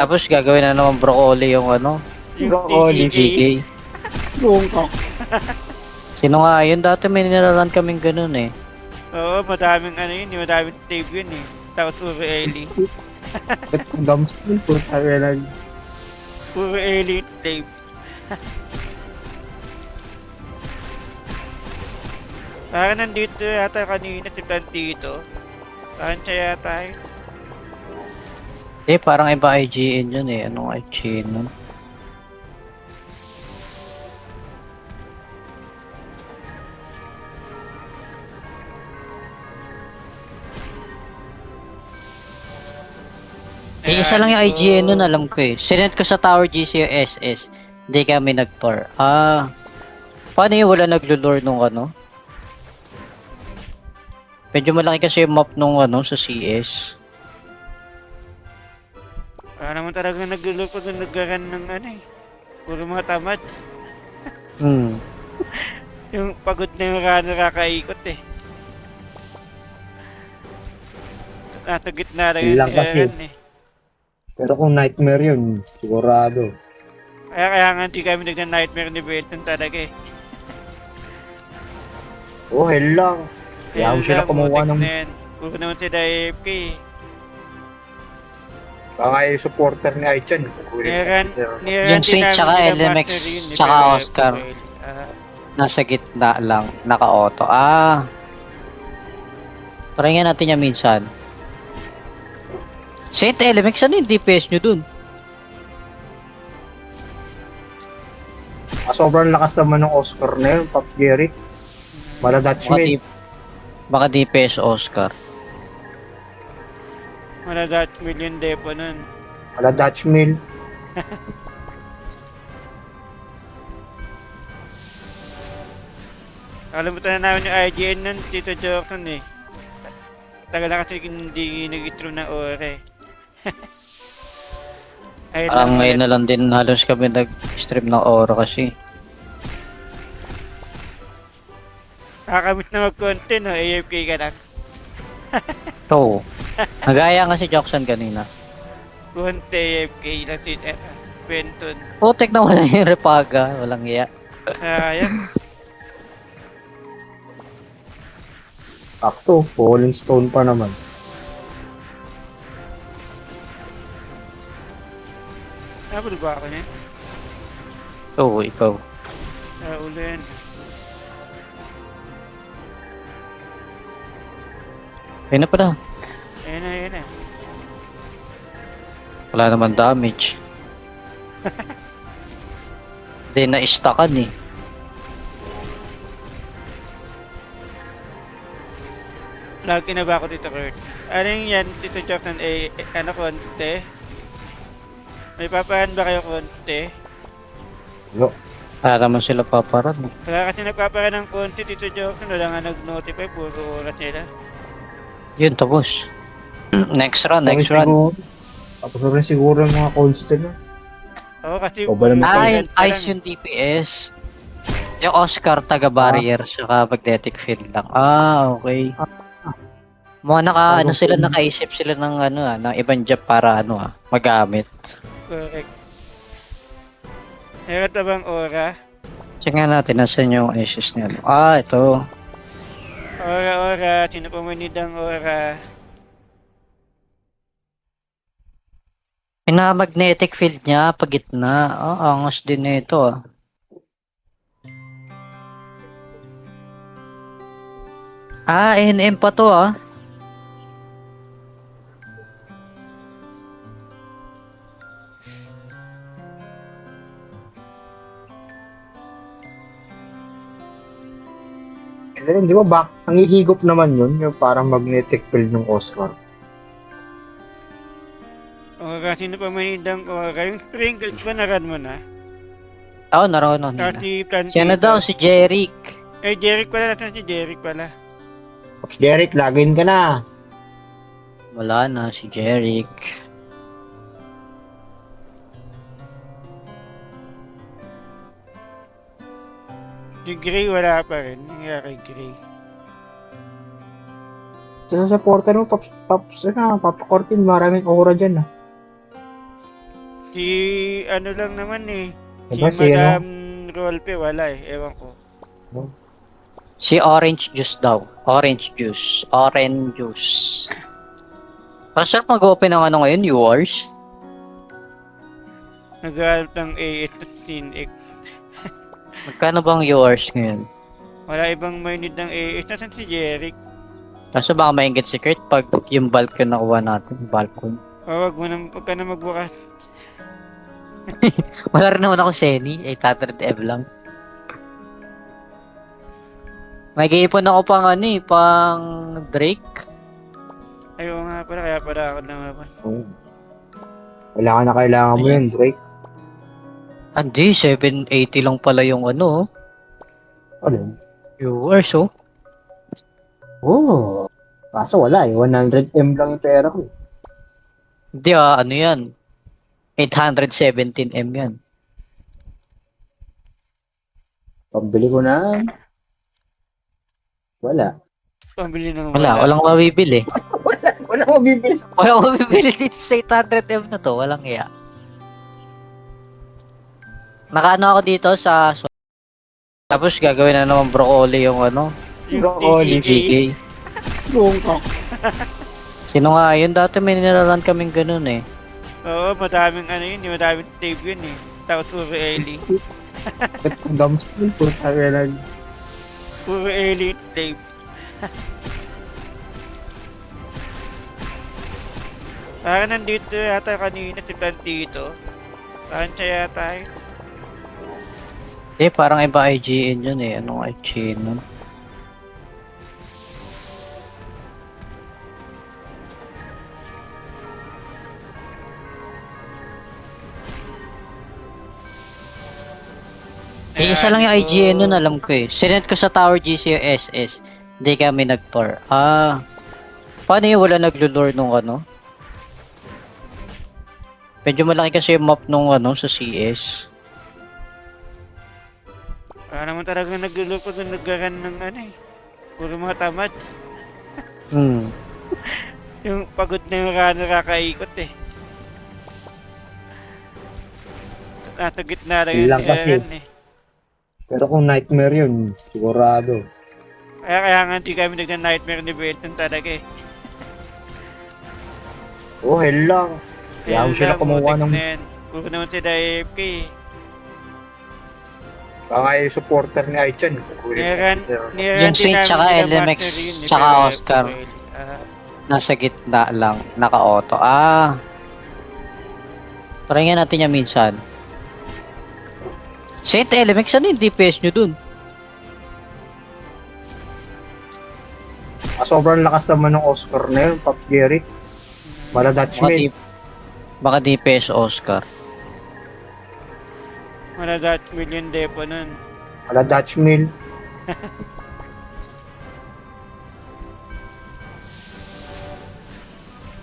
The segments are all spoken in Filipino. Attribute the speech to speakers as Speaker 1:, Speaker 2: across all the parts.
Speaker 1: Tapos gagawin na naman broccoli yung ano,
Speaker 2: Yung
Speaker 3: Broccoli.
Speaker 2: TGK.
Speaker 1: GK.
Speaker 3: Bungkok.
Speaker 1: Sino nga yun? Dati may niraran kaming ganun eh.
Speaker 2: Oo, madaming ano yun, madaming tape yun eh. Tapos puro Ellie.
Speaker 3: Ba't ang gums yun? Puta ka lang.
Speaker 2: Puro Ellie tape. Parang nandito yata kanina si Plantito. Saan siya yata yun?
Speaker 1: Eh, parang iba IGN yun eh. Anong IGN nun? Eh, isa lang yung IGN nun, alam ko eh. Sinend ko sa Tower GC yung SS. Hindi kami nag-tour. Ah, paano yung wala naglo-lure nung ano? Medyo malaki kasi yung map nung ano sa CS.
Speaker 2: Wala naman talaga naglulo pag nagkaroon ng ano eh. Puro mga tamad.
Speaker 1: Hmm.
Speaker 2: Yung pagod na yung nakakaikot eh. Nasa gitna lang
Speaker 3: Yun lang kasi.
Speaker 2: Aaron eh.
Speaker 3: Pero kung nightmare yun, sigurado.
Speaker 2: Kaya nga hindi kami nagna-nightmare ni Benton talaga eh.
Speaker 3: Oh, hell lang. Kaya ako sila kumuha ng...
Speaker 2: Puro naman sila AFK eh.
Speaker 3: Baka yung supporter ni Aichan.
Speaker 1: Yung Saint tsaka LMX tsaka Oscar. Nasa gitna lang, naka-auto. Ah. Try nga natin yan minsan. Saint LMX, ano yung DPS nyo dun?
Speaker 3: Sobrang lakas naman ng Oscar na yun, Pop Jerry. Mala Dutchman.
Speaker 1: Baka DPS Oscar.
Speaker 2: Wala Dutch million depo nun.
Speaker 3: Mala Dutchman.
Speaker 2: Alam mo na namin yung IGN nun, Tito Jordan eh. Tagal na kasi hindi nag-stream ng OR eh. Ayun
Speaker 1: Parang
Speaker 2: lang,
Speaker 1: ngayon na lang din halos kami nag-stream ng Aura kasi.
Speaker 2: Nakakamit na mag-content no, AFK ka lang.
Speaker 1: So, nagaya nga si Jackson kanina.
Speaker 2: Content AFK lang si Benton.
Speaker 1: Putek na wala yung repaga, walang iya.
Speaker 2: Ayan.
Speaker 3: Akto, Falling Stone pa naman.
Speaker 2: Napalo ba ako niya?
Speaker 1: So, ikaw.
Speaker 2: Ulo yan.
Speaker 1: Ayun na pala.
Speaker 2: Ayan na, ayan na.
Speaker 1: Wala naman damage. Hindi na-stackan eh.
Speaker 2: Lagi na ba ako dito, Kurt? Ano yung yan, Tito Jackson, ano, konti? May papahan ba kayo konti?
Speaker 3: No.
Speaker 1: Para naman sila paparan eh.
Speaker 2: Wala kasi nagpapahan ng konti, Tito Jackson, wala nga nag-notify, puro oras nila.
Speaker 1: Yun, tapos. Next run, next run.
Speaker 3: Siguro, tapos na rin siguro yung mga constant na.
Speaker 2: Oo, kasi
Speaker 3: O, ba naman
Speaker 1: Ah,
Speaker 3: May
Speaker 1: yung ice yung DPS. Yung Oscar taga-barrier saka magnetic field lang. Ah, okay. Mga ano sila, nakaisip sila ng ano ng ibang job para ano magamit.
Speaker 2: Correct. Meron na bang aura?
Speaker 1: Check nga natin nasan yung issues niya. Ah, ito.
Speaker 2: Aura, sino pa manid ang aura?
Speaker 1: Pina-magnetic field niya pag gitna. Ah, angas din na ito ah. Ah, NM pa to ah.
Speaker 3: Eh, di ba, nangihigop naman yun, yung parang magnetic field ng Oscar.
Speaker 2: Aura, sino pa manid ang aura? Yung sprinkles ba naran mo na?
Speaker 1: Oo, naroon nila.
Speaker 2: Kasi Plantito.
Speaker 1: Siya na daw, si Jeric.
Speaker 2: Eh, Jeric pala, natin si Jeric pala.
Speaker 3: Pops Derek, login ka na.
Speaker 1: Wala na, si Jeric.
Speaker 2: Si Gray wala pa rin. Nangyari kay Gray.
Speaker 3: Sa supporter mo, Pops, Pops Cortin, maraming aura dyan ah.
Speaker 2: Si ano lang naman eh. Si
Speaker 3: Diba si
Speaker 2: Madam Rolpe wala eh. Ewan ko.
Speaker 1: Si orange juice daw. Orange juice. Orange juice. Parang sarap mag-open ng ano ngayon, yours?
Speaker 2: Naghahanap ng A8 at Sin-X.
Speaker 1: Magkano bang yours ngayon?
Speaker 2: Wala ibang may need ng A8. Nasaan si Jeric?
Speaker 1: Kaso baka maingit si Kurt pag yung balcon nakuha natin. Balcon.
Speaker 2: Wag ka na magbukas.
Speaker 1: Wala rin naman ako Seni. 800M lang. Nag-iipon ako pang ano eh, pang Drake.
Speaker 2: Ayaw nga pala, kaya pala ako naman.
Speaker 3: Oo. Kailangan na kailangan mo yun, Drake.
Speaker 1: Hindi, 780 lang pala yung ano.
Speaker 3: Ano?
Speaker 1: Yours oh.
Speaker 3: Oo. Kaso wala eh. 100M lang yung pera ko.
Speaker 1: Hindi ano yan. 817M yan.
Speaker 3: Pambili ko na. Wala.
Speaker 2: Pambili ng
Speaker 1: Walang mabibili.
Speaker 3: Wala ko bibili sa...
Speaker 1: Walang mabibili dito sa 800M na to. Walang iya. Nakaano ako dito sa... Tapos gagawin na naman broccoli yung ano.
Speaker 2: Yung
Speaker 3: Broccoli.
Speaker 2: TCA.
Speaker 1: GK.
Speaker 3: Lungkok.
Speaker 1: Sino nga yun? Dati may nilalan kaming ganun eh.
Speaker 2: Oo, madaming ano yun, madaming tape yun eh. Tapos puro Ellie.
Speaker 3: At ang dams ko, puta ka lang.
Speaker 2: Puro Ellie tape. Parang nandito yata kanina si Plantito. Parang siya yata yun.
Speaker 1: Parang iba IGN yun eh. Anong IGN nun? Isa lang yung IGN nun, alam ko eh. Sinend ko sa Tower GC yung SS. Hindi kami nag-tour. Paano yung wala naglo-lure nung ano? Medyo malaki kasi yung map nung ano sa CS.
Speaker 2: Wala naman talaga naglulog pag nagkaroon ng ano eh. Puro mga tamad. Yung pagod na yung nakakaikot eh. Nasa gitna lang
Speaker 3: Yun lang kasi.
Speaker 2: tinirahan eh.
Speaker 3: Pero kung nightmare yun, sigurado.
Speaker 2: Kaya nga hindi kami nagna-nightmare ni Benton talaga eh.
Speaker 3: Oh, hell lang. Kaya ako sila kumuha ng...
Speaker 2: Puro naman sila AFK eh.
Speaker 3: Baka yung supporter ni Aichan.
Speaker 1: Yung Saint tsaka LMX tsaka Oscar. Nasa gitna lang. Naka-auto. Try nga natin yan minsan. Saint LMX, ano yung DPS nyo dun?
Speaker 3: Sobrang lakas naman ng Oscar na yun, Pop Gary. Bala Dutchman.
Speaker 1: Baka DPS Oscar.
Speaker 2: Wala Dutch million depo nun.
Speaker 3: Bala Dutchman.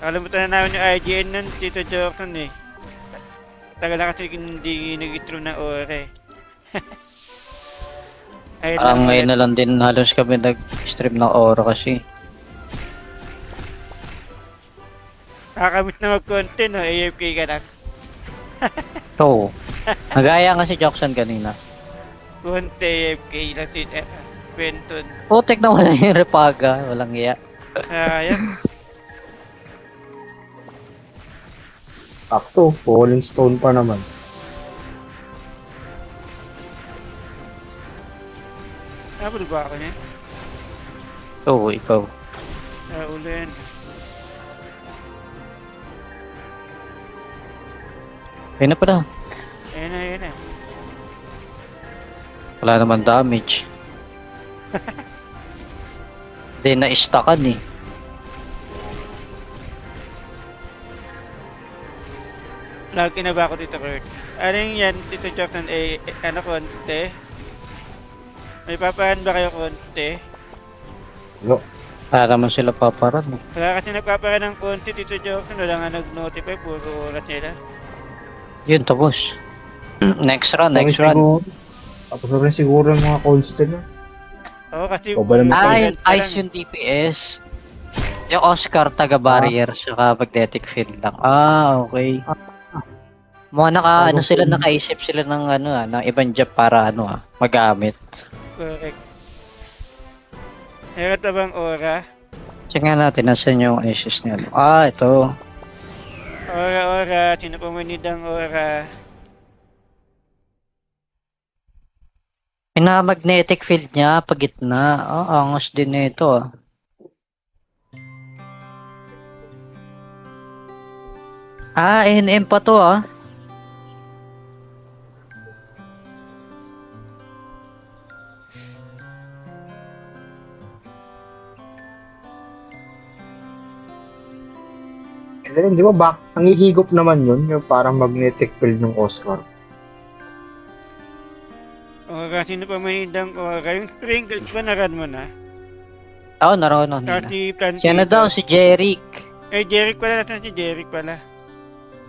Speaker 2: Kalimutan na namin yung IGN nun, Tito Jordan eh. Tagal na kasi hindi nag-itro ng ore. Ayun lang
Speaker 1: Ngayon na lang din halos kami nag-stream ng Aura kasi.
Speaker 2: Kakamit na mag-content no, AFK ka lang.
Speaker 1: So, nagaya nga si Jackson kanina.
Speaker 2: Content AFK lang si Benton.
Speaker 1: Putek na wala yung repaga. Walang iya.
Speaker 2: Ayan.
Speaker 3: Sakto, Falling Stone pa naman.
Speaker 2: Nabul ba ako niya?
Speaker 1: So, ikaw.
Speaker 2: Ulo yan.
Speaker 1: Ayun na pala.
Speaker 2: Ayan na, ayan na.
Speaker 1: Wala naman damage. Hindi na-stackan eh.
Speaker 2: Lagi na ba ako dito, Kurt? Ano yung yan, Tito Jackson, ano konti? May papahan ba kayo konti?
Speaker 3: No.
Speaker 1: Para naman sila paparan. Eh.
Speaker 2: Wala kasi nagpapahan ng konti, Tito Jackson. Wala nga nag-notify, puro oras nila.
Speaker 1: Yun, tapos. Next run.
Speaker 3: Tapos na rin siguro yung mga constant na.
Speaker 2: Oo, kasi...
Speaker 3: O, ba naman
Speaker 1: Yung ice yung DPS. Yung Oscar taga-barrier, saka magnetic field lang. Okay. Mga ano sila, nakaisip sila ng ng ibang job para magamit.
Speaker 2: Correct. Meron na bang aura?
Speaker 1: Check nga natin, nasan yung issues niya. Ah, ito.
Speaker 2: Aura. Sino pa manid ang aura?
Speaker 1: Pinaka-magnetic field niya, pagitna. Angos din nito ah. NM pa to ah.
Speaker 3: Di ba, nangihigop naman yun, yung parang magnetic field ng Oscar.
Speaker 2: Aura, sino pa manid ang aura? Yung sprinkles ba naran mo na?
Speaker 1: Oo, naroon nila.
Speaker 2: Kasi Plantito.
Speaker 1: Siya na daw, si Jeric.
Speaker 2: Eh, Jeric pala. Nasaan si Jeric pala?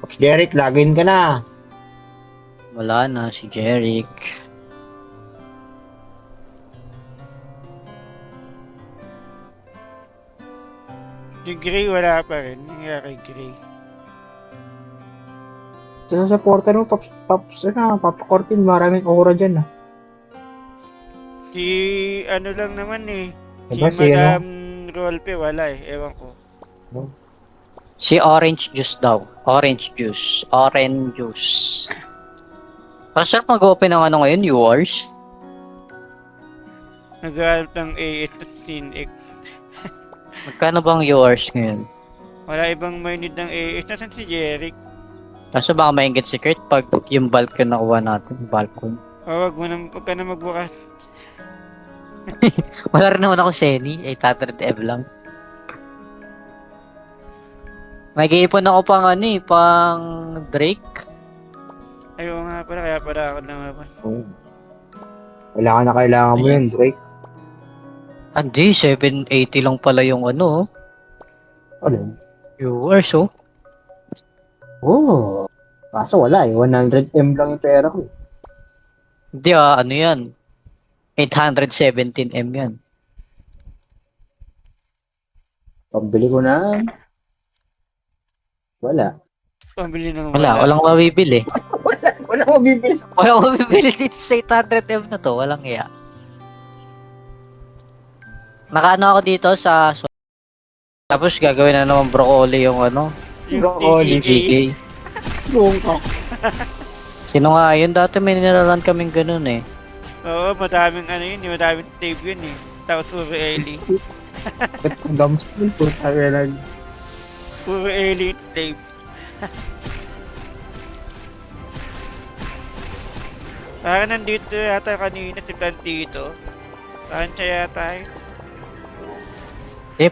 Speaker 3: Pops Derek, login ka na.
Speaker 1: Wala na, si Jeric.
Speaker 2: Si Gray wala pa rin. Nangyari kay Gray.
Speaker 3: Sa supporter mo, Pops, Papa Cortin, maraming aura dyan.
Speaker 2: Si ano lang naman eh. Si
Speaker 3: Diba, si
Speaker 2: Madam Rolpe wala eh. Ewan ko.
Speaker 1: Si Orange Juice daw. Orange Juice. Orange Juice. Parang sarap mag-open ng ngayon, viewers.
Speaker 2: Nag-aalap ng A8
Speaker 1: Magkano bang viewers ngayon?
Speaker 2: Wala ibang may need ng A8. Nasaan si Jeric?
Speaker 1: Kaso baka maingit si Kurt pag yung balcon nakuha natin. Balcon.
Speaker 2: Wag ka na magbukas.
Speaker 1: Wala rin naman ako Seni. 800M lang. Nag-iipon ako pang pang Drake.
Speaker 2: Ayaw nga pala, kaya pala ako naman.
Speaker 3: Oh. Kailangan mo yun, Drake.
Speaker 1: Hindi, 780 lang pala yung
Speaker 3: Ano?
Speaker 1: viewers oh.
Speaker 3: Oh. Kaso wala eh, 100M lang yung pera ko.
Speaker 1: Hindi yan. 817M yan.
Speaker 3: Pambili ko na. Wala.
Speaker 2: Pambili ng
Speaker 1: Walang mabibili.
Speaker 3: Wala mo bibili sa...
Speaker 1: Walang mabibili dito sa 800M na to. Walang iya. Nakaano ako dito sa... Tapos gagawin na naman broccoli yung
Speaker 3: Broccoli.
Speaker 1: GK. Sino nga yun? Dati may niraran kaming ganun eh.
Speaker 2: Oo, madaming madaming tape yun eh. Tapos puro Ellie.
Speaker 3: Ba't ang gamskin po tayo lang.
Speaker 2: Puro Ellie tape. Parang nandito yata kanina si Plantito. Parang siya yata yun.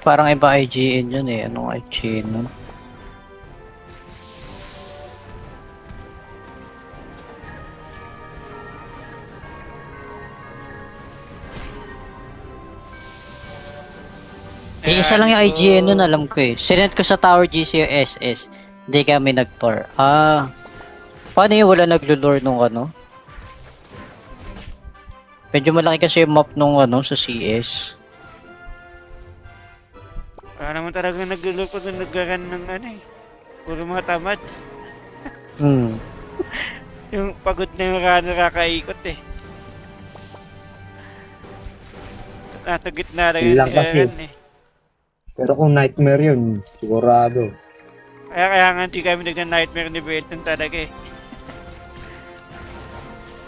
Speaker 1: Parang iba IGN yun eh. Anong IGN nun? Isa lang yung IGN nun, alam ko eh. Sinend ko sa Tower GC yung SS. Hindi kami nag-tour. Paano yung wala naglo-lure nung Medyo malaki kasi yung map nung sa CS.
Speaker 2: Para naman talaga naglulok pag nagkaroon ng puro mga tamad. Yung pagod na yung nakakaikot eh. Nasa gitna lang
Speaker 3: Ilang kasi.
Speaker 2: eh.
Speaker 3: Pero kung nightmare yun, sigurado.
Speaker 2: Kaya nga hindi kami nagna-nightmare ni Belton talaga eh.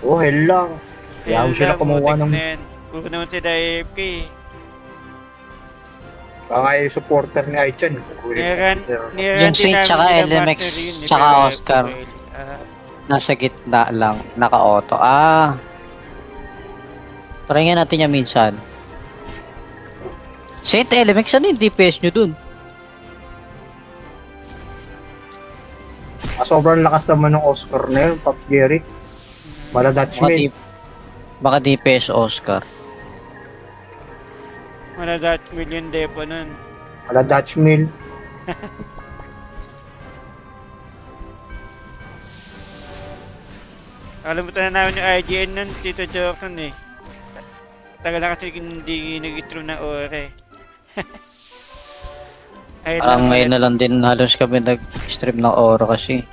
Speaker 3: Oh, hell lang. Kaya ako sila kumuha ng...
Speaker 2: Puro naman sila AFK eh.
Speaker 3: Baka yung supporter ni Aichan.
Speaker 1: Yung Saint tsaka LMX tsaka Oscar. Nasa gitna lang. Naka-auto. Try nga natin yan minsan. Saint LMX, ano yung DPS nyo dun?
Speaker 3: Sobrang lakas naman ng Oscar na yun, Pop Jerry. Mala Dutchman.
Speaker 1: Baka DPS Oscar.
Speaker 2: Wala Dutch million depo nun.
Speaker 3: Mala Dutchman.
Speaker 2: Alam mo na namin yung IGN nun, Tito Johnson eh. Tagal na kasi hindi nag-itro ng ore.
Speaker 1: Parang ngayon na lang din halos kami nag-stream ng Aura kasi.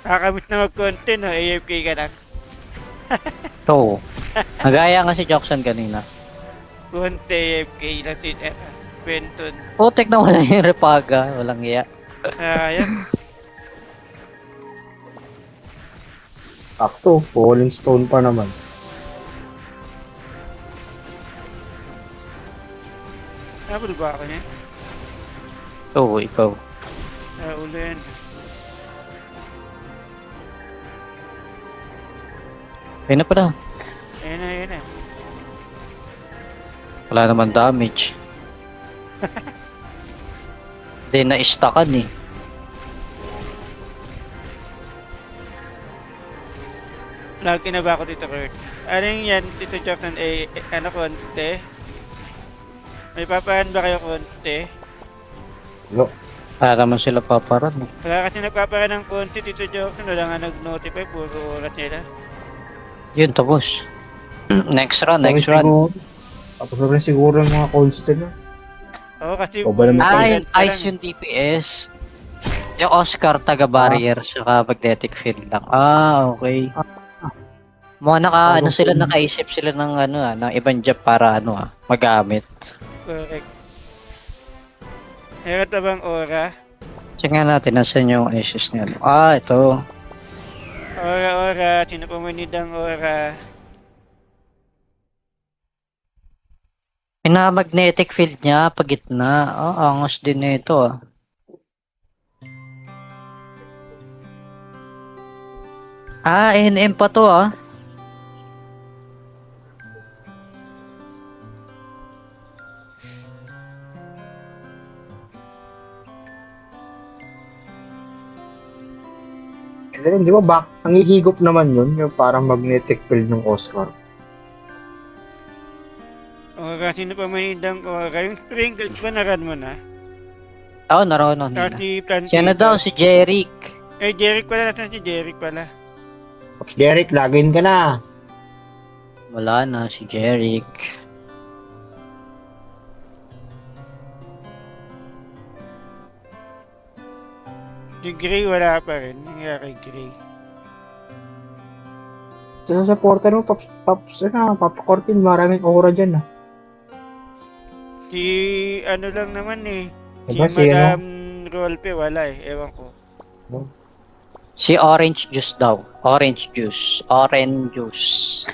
Speaker 2: Kakamit na mag-content, no? AFK ka lang.
Speaker 1: So, nagaya nga si Jackson kanina.
Speaker 2: Konti AFK lang si Benton.
Speaker 1: Putek na wala yung repaga. Walang iya.
Speaker 2: Ayan.
Speaker 3: Sakto, falling stone pa naman.
Speaker 2: Nabul ba ako niya?
Speaker 1: So, ikaw.
Speaker 2: Ulo yan.
Speaker 1: Ayun na pala.
Speaker 2: Ayan na, ayan na.
Speaker 1: Wala naman damage. Hindi na-stackan eh.
Speaker 2: Lagi na ba ako dito, Kurt? Ano yung yan, Tito Jackson, ano, konti? May papahan ba kayo konti?
Speaker 3: No.
Speaker 1: Para naman sila paparan eh.
Speaker 2: Wala kasi nagpapahan ng konti, Tito Jackson. Wala nga nag-notify, puro oras nila.
Speaker 1: Yun, tapos. Next run,
Speaker 3: Tapos
Speaker 1: next run.
Speaker 3: siguro- Tapos na rin siguro yung mga constant na.
Speaker 2: Oo, kasi...
Speaker 3: O ba naman
Speaker 1: Ay,
Speaker 2: pa lang.
Speaker 1: ice yung DPS. Yung Oscar taga-barrier, saka magnetic field lang. Ah, okay. Mga ano sila, nakaisip sila ng ng ibang job para magamit.
Speaker 2: Correct. Meron na bang aura?
Speaker 1: Check nga natin, nasan yung issues niya. Ah, ito.
Speaker 2: Aura. Sino pa manid ang aura?
Speaker 1: Pina-magnetic field niya, pag gitna. Ah, angos din nito ah. Ah, NM pa to ah.
Speaker 3: And then, di ba, nangihigop naman yun, yung parang magnetic field ng Oscar.
Speaker 2: Aura, sino pa manid ang aura? Yung Pringles ba naran mo na?
Speaker 1: Oo, naroon nila.
Speaker 2: Si Plantito.
Speaker 1: Siya na daw, si Jeric.
Speaker 2: Eh, Jeric pala. Nasaan si Jeric pala?
Speaker 3: Tapos Derek, login ka na.
Speaker 1: Wala na, si Jeric.
Speaker 2: Si Gray wala pa rin. Nangyari kay Gray.
Speaker 3: Sa supporter mo, papakortin, maraming aura dyan ah.
Speaker 2: Si ano lang naman eh. Si
Speaker 3: Diba, si
Speaker 2: Madam Rolpe wala eh. Ewan ko.
Speaker 1: Si Orange Juice daw. Orange Juice. Orange Juice.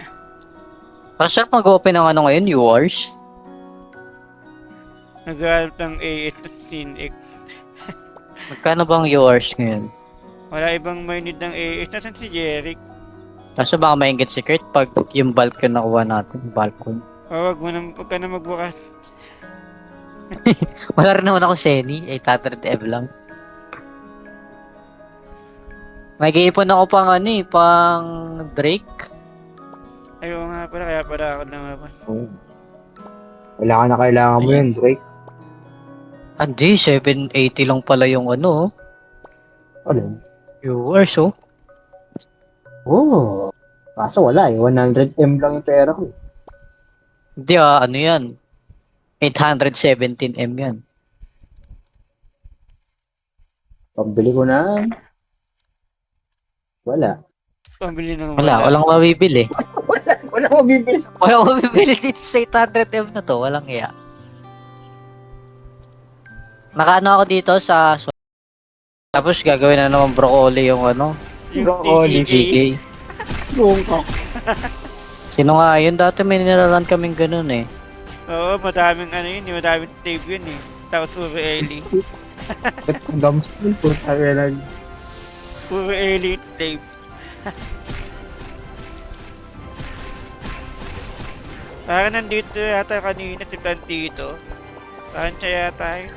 Speaker 1: Parang sarap mag-open ng ngayon, viewers.
Speaker 2: Naghahanap ng A8 at Tin-X.
Speaker 1: Magkano bang viewers ngayon?
Speaker 2: Wala ibang may need ng A8. Nasaan si Jeric?
Speaker 1: Kaso baka maingit si Kurt pag yung balcon nakuha natin. Balcon.
Speaker 2: Huwag ka na magbukas.
Speaker 1: Wala rin naman ako Seni. 800M lang. Nag-iipon ako pang pang Drake.
Speaker 2: Ayaw nga pala. Kaya pala ako naman.
Speaker 3: Oh. Kailangan mo yun, Drake.
Speaker 1: Hindi, 780 lang pala yung
Speaker 3: Ano?
Speaker 1: viewers oh.
Speaker 3: Oh. Kaso wala eh, 100M lang yung pera ko.
Speaker 1: Hindi yan. 817M yan.
Speaker 3: Pambili ko na. Wala.
Speaker 2: Pambili ng
Speaker 1: Walang mabibili.
Speaker 3: Wala ko bibili sa...
Speaker 1: Walang mabibili dito sa 800M na to. Walang iya. Nakaano ako dito sa... Tapos gagawin na naman broccoli yung
Speaker 2: Yung
Speaker 3: Broccoli.
Speaker 2: TCG.
Speaker 1: GK.
Speaker 3: Buong ka.
Speaker 1: Sino nga yun? Dati may nilalan kaming ganun eh.
Speaker 2: Oo, madaming madaming tape yun eh. Tapos puro Ellie.
Speaker 3: Ang gamas ko po. Sabi lang.
Speaker 2: Puro Ellie tape. Parang nandito yata kanina si Plantito. Parang siya yata yun.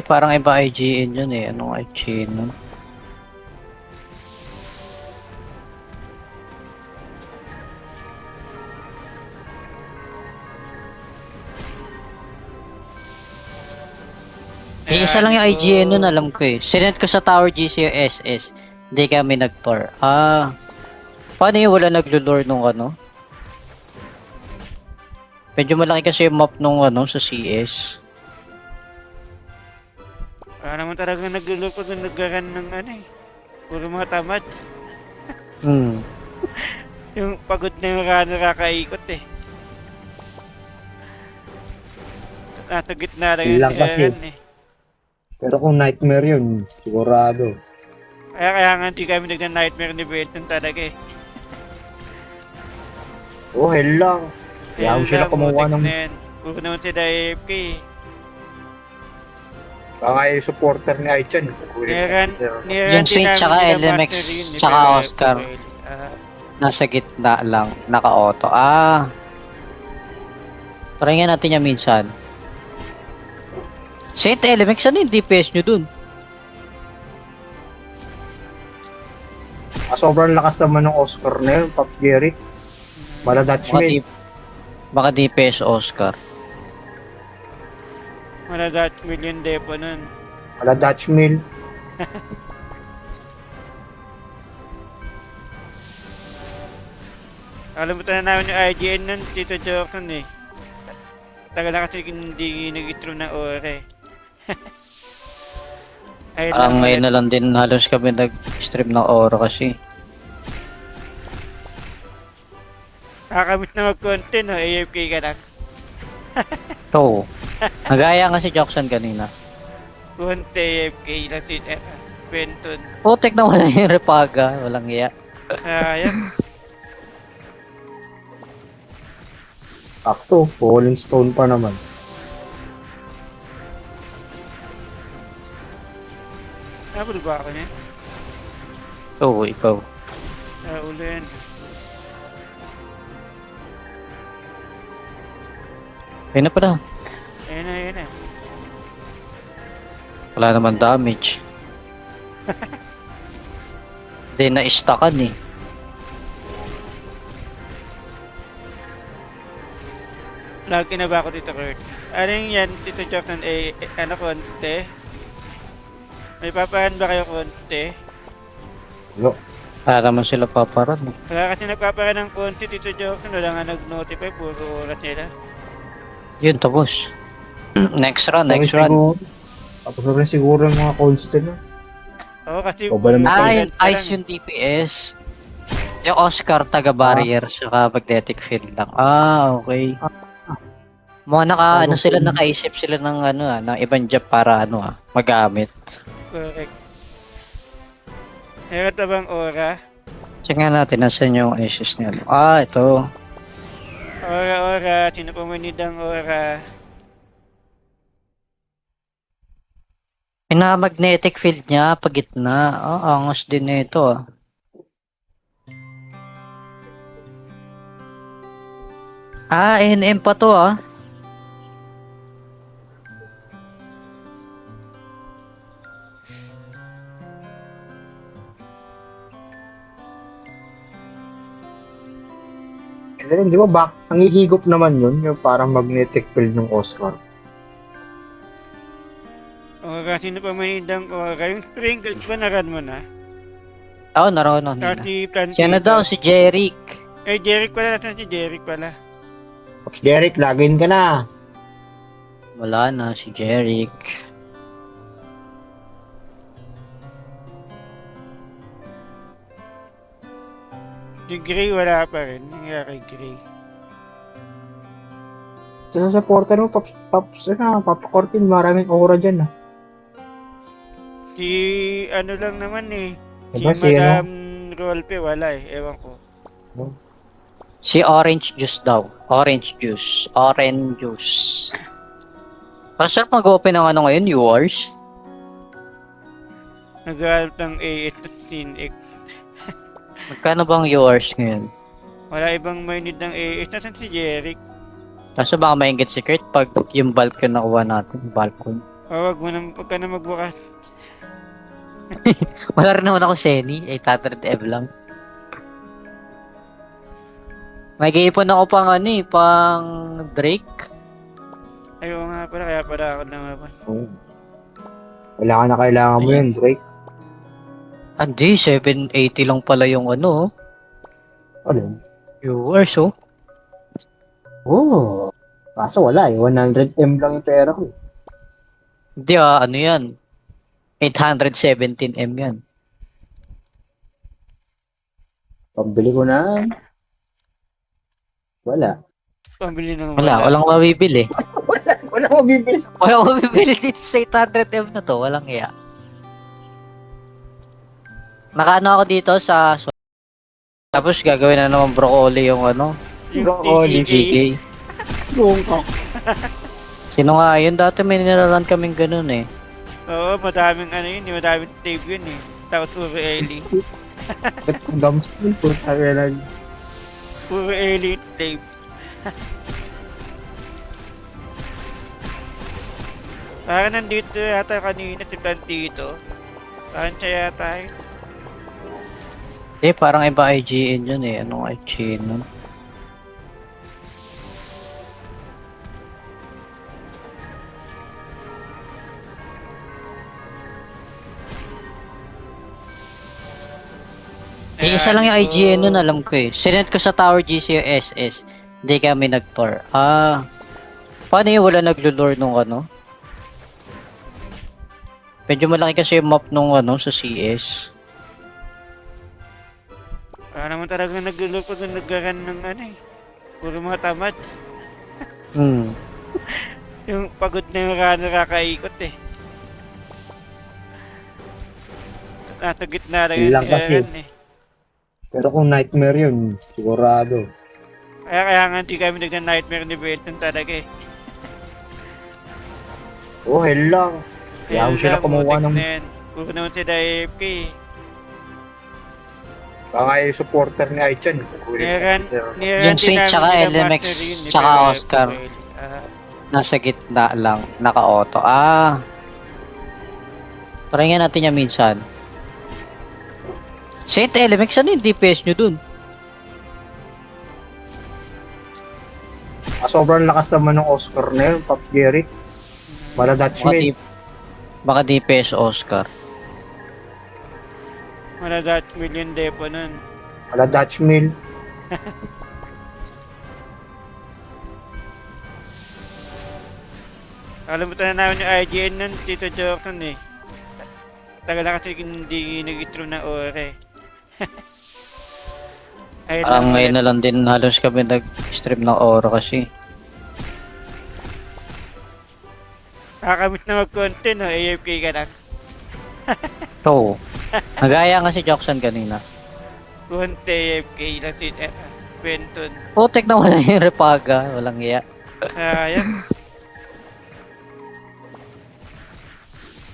Speaker 1: Parang iba IGN yun eh. Anong IGN nun? Isa lang yung IGN nun, alam ko eh. Sinend ko sa Tower GC yung SS. Hindi kami nag-tour. Paano yung wala naglo-lore nung Medyo malaki kasi yung map nung sa CS.
Speaker 2: Wala naman talaga naglulok pag nagkaroon ng Puro mga tamad.
Speaker 1: Hmm.
Speaker 2: Yung pagod na yung nakakaikot eh. Nasa gitna lang yung
Speaker 3: Lang kasi.
Speaker 2: tirahan eh.
Speaker 3: Pero kung nightmare yun, sigurado.
Speaker 2: Kaya nga hindi kami nagna-nightmare ni Benton talaga eh.
Speaker 3: Oh, hell lang. Kaya ako sila kumuha ng...
Speaker 2: Puro naman sila AFK eh.
Speaker 3: Baka yung supporter ni Aichan.
Speaker 1: Yung Saint tsaka LMX tsaka Oscar. Nasa gitna lang, naka-auto. Try nga natin yan minsan. Saint LMX, ano yung DPS nyo dun?
Speaker 3: Sobrang lakas naman ng Oscar na yun, Pop Jerry. Mala Dutch mail.
Speaker 1: Baka DPS Oscar.
Speaker 2: Wala Dutch million depo nun.
Speaker 3: Mala Dutch mail.
Speaker 2: Nakalimutan na namin yung IGN nun, Tito Johnson eh. Tagal na kasi hindi nag-stream ng Ore. Ayun lang
Speaker 1: Parang ngayon
Speaker 2: ulit.
Speaker 1: na lang din halos kami nag-stream ng Aura kasi.
Speaker 2: Kakamit na mag-content, no? AFK ka lang.
Speaker 1: So, nagaya nga si Jackson kanina.
Speaker 2: Konti AFK lang si Benton.
Speaker 1: Putek na wala yung repaga, walang iya.
Speaker 2: Sayang.
Speaker 3: Sakto, Falling Stone pa naman.
Speaker 2: Nabul ba ako niya?
Speaker 1: So, ikaw.
Speaker 2: Ulo yan.
Speaker 1: Ayun na pala.
Speaker 2: Ayun na, ayun na.
Speaker 1: Wala naman damage. Hindi na-stackan eh.
Speaker 2: Lagi na ba ako dito, Kurt? Ano yung yan, Tito Jackson, ano konti? May papahan ba kayo konti?
Speaker 3: No.
Speaker 1: Para naman sila paparan eh.
Speaker 2: Wala kasi nagpapahan ng konti, Tito Jackson. Wala nga nag-notify, puro oras nila.
Speaker 1: Yun, tapos. Next run, next run.
Speaker 3: Tapos na rin siguro yung mga calls nila.
Speaker 2: Oo, kasi...
Speaker 3: O, ba naman
Speaker 1: Ay, ice yung DPS. Yung Oscar taga-barrier, saka magnetic field lang. Okay. Mga ano sila, nakaisip sila ng ng ibang job para magamit.
Speaker 2: Correct. Meron na bang aura?
Speaker 1: Check nga natin, nasan yung issues niya. Ito.
Speaker 2: Aura. Sino pumunid ang aura?
Speaker 1: Magnetic field niya, pag gitna. Angos din na ito NM pa to
Speaker 3: And then, di ba, ang ihigop naman yun, yung parang magnetic field ng Oscar.
Speaker 2: Aura, sino pumunid ang aura? Yung Sprinkles ba naran mo na?
Speaker 1: Naroon nila.
Speaker 2: Kasi Plantito.
Speaker 1: Siya na daw, si Jeric.
Speaker 2: Jeric pala. Nasaan si Jeric pala?
Speaker 3: Pops Derek, login ka na.
Speaker 1: Wala na, si Jeric.
Speaker 2: Si Gray wala pa rin. Nangyari kay Gray.
Speaker 3: Sa supporter mo, Papa Cortin, maraming aura dyan
Speaker 2: Si ano lang naman eh.
Speaker 3: Diba,
Speaker 2: Si Madam Rolpe wala eh. Ewan ko.
Speaker 1: Si Orange Juice daw. Orange Juice. Parang sarap mag-open ng ngayon, viewers.
Speaker 2: Nag-aalap ng AS at Sin-X.
Speaker 1: Magkano bang viewers ngayon?
Speaker 2: Wala ibang may need ng AS. Nasaan si Jeric?
Speaker 1: Kaso baka maingit si Kurt pag yung bulk yung nakuha natin. Balcon.
Speaker 2: Huwag ka na magbukas.
Speaker 1: Wala rin naman ako Seni. 800 M lang. Nag-iipon ako pang Drake.
Speaker 2: Ayaw nga pala. Kaya pala ako naman.
Speaker 3: Kailangan mo yun, Drake.
Speaker 1: Hindi, 780 lang pala yung
Speaker 3: Ano?
Speaker 1: viewers
Speaker 3: Kaso wala 100M lang yung pera ko.
Speaker 1: Hindi yan. 817M yan.
Speaker 3: Pambili ko na. Wala.
Speaker 2: Pambili ng
Speaker 1: Walang mabibili.
Speaker 3: Wala ko bibili sa...
Speaker 1: Walang mabibili dito sa 800M na to. Walang iya. Nakaano ako dito sa... Tapos gagawin na naman broccoli yung ano,
Speaker 2: Yung
Speaker 3: Broccoli.
Speaker 2: TCG.
Speaker 1: GK.
Speaker 3: Lungkok.
Speaker 1: Sino nga yun? Dati may nilalan kaming ganun eh.
Speaker 2: Oo, madaming ano yun, madaming tape yun eh. Tapos puro Ellie.
Speaker 3: Ba't ang gams ko? Puta ka lang.
Speaker 2: Puro Ellie tape. Parang nandito yata kanina si Plantito. Parang siya yata yun.
Speaker 1: Parang iba IGN yun eh. Anong IGN nun? Isa lang yung IGN nun, alam ko eh. Sinend ko sa Tower GC yung SS. Hindi kami nag-tour. Paano yung wala naglo-lore nung ano? Medyo malaki kasi yung map nung ano sa CS.
Speaker 2: Parang naman talaga naglulo pag nagkaroon ng ano eh. Puro mga tamad.
Speaker 1: Hmm.
Speaker 2: Yung pagod na yung runner kakaikot eh. Nasa gitna lang
Speaker 3: Yun lang
Speaker 2: yung
Speaker 3: kasi.
Speaker 2: run eh.
Speaker 3: Pero kung nightmare yun, sigurado.
Speaker 2: Kaya nga hindi kami nagna-nightmare ni Benton talaga eh.
Speaker 3: Oh, hell lang. Kaya
Speaker 2: Ayun
Speaker 3: sila
Speaker 2: lang,
Speaker 3: kumuha
Speaker 2: putik
Speaker 3: ng...
Speaker 2: na yan. Puro naman sila AFK eh.
Speaker 3: Baka yung supporter ni Aichan.
Speaker 1: Yung Saint tsaka LMX tsaka Oscar. Nasa gitna lang. Naka-auto. Try nga natin yan minsan. Saint LMX, ano yung DPS nyo dun?
Speaker 3: Sobrang lakas naman ng Oscar na yun, Pop Jerry. Wala Dutchman.
Speaker 1: Baka DPS Oscar.
Speaker 2: Wala Dutch million depo nun.
Speaker 3: Wala Dutchman.
Speaker 2: Nakalimutan na namin yung IGN nun, Tito Jordan eh. Tagal na kasi hindi nag-stream ng ORA eh. Ayun
Speaker 1: Parang
Speaker 2: lang
Speaker 1: ngayon
Speaker 2: ulit.
Speaker 1: na lang din halos kami nag-stream ng Aura kasi.
Speaker 2: Kakamit na mag-content, no? AFK ka lang.
Speaker 1: So, nagaya nga si Jackson kanina.
Speaker 2: Conte, AFK lang si Benton.
Speaker 1: Putek na wala yung repaga. Walang iya.
Speaker 2: Ayan.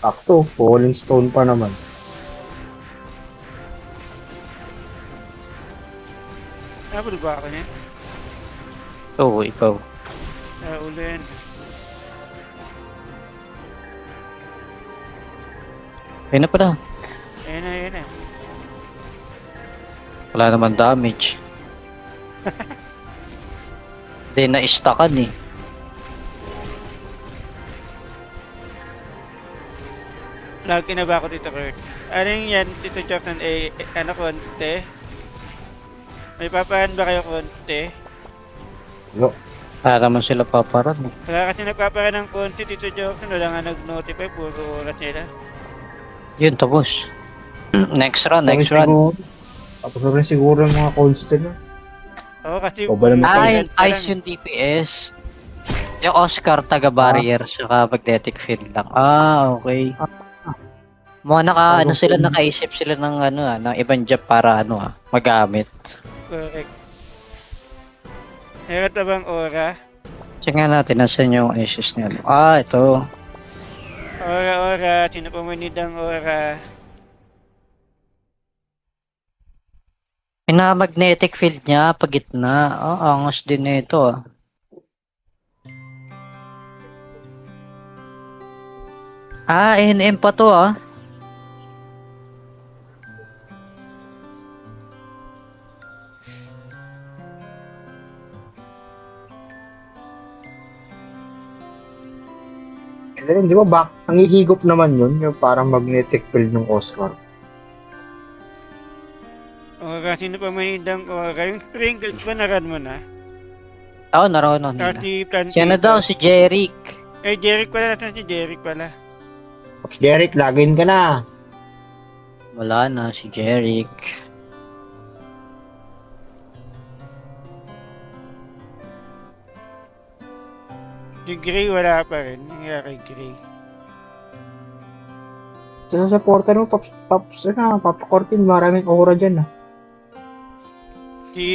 Speaker 3: Sakto, Falling Stone pa naman.
Speaker 2: Nabul ba ako niyan?
Speaker 1: So, ikaw.
Speaker 2: Ulan.
Speaker 1: Ayun na pala.
Speaker 2: Ayun na, ayun na.
Speaker 1: Wala naman damage. Hindi na-stackan eh.
Speaker 2: Lagi na ba ako dito, Kurt? Ano yung yan, Tito Jackson, ano, konti? May papahan ba kayo konti?
Speaker 3: No.
Speaker 1: Para naman sila paparan eh.
Speaker 2: Wala kasi nagpapahan ng konti, Tito Jackson. Wala nga nag-notify, puro oras sila.
Speaker 1: Yun, tapos. Next run, next run.
Speaker 3: Tapos na rin siguro yung mga constant na.
Speaker 2: Oo, kasi...
Speaker 3: O, ba naman
Speaker 1: Yung ice yung DPS. Yung Oscar taga-barrier, saka magnetic field lang. Okay. Mga ano sila, nakaisip sila ng ng ibang job para magamit.
Speaker 2: Correct. Meron na bang aura?
Speaker 1: Check nga natin, nasan yung issues niya. Ito.
Speaker 2: Aura. Sino pa man ang aura?
Speaker 1: Magnetic field niya, pag gitna. Angas din na ito NM pa to
Speaker 3: And then, di ba, nangihigop naman yun, yung parang magnetic field ng Oscar.
Speaker 2: Aura, sino pa man ang aura? Yung sprinkles ba naran mo na?
Speaker 1: Naroon nila.
Speaker 2: Kasi Plantito.
Speaker 1: Si daw, si Jeric.
Speaker 2: Jeric pala. Nasaan si Jeric pala?
Speaker 3: Pops Jeric, login ka na.
Speaker 1: Wala na, si Jeric.
Speaker 2: Yung gray wala pa rin. Yung kay gray.
Speaker 3: Sa supporter mo, Papa Cortin, maraming aura dyan ah.
Speaker 2: Si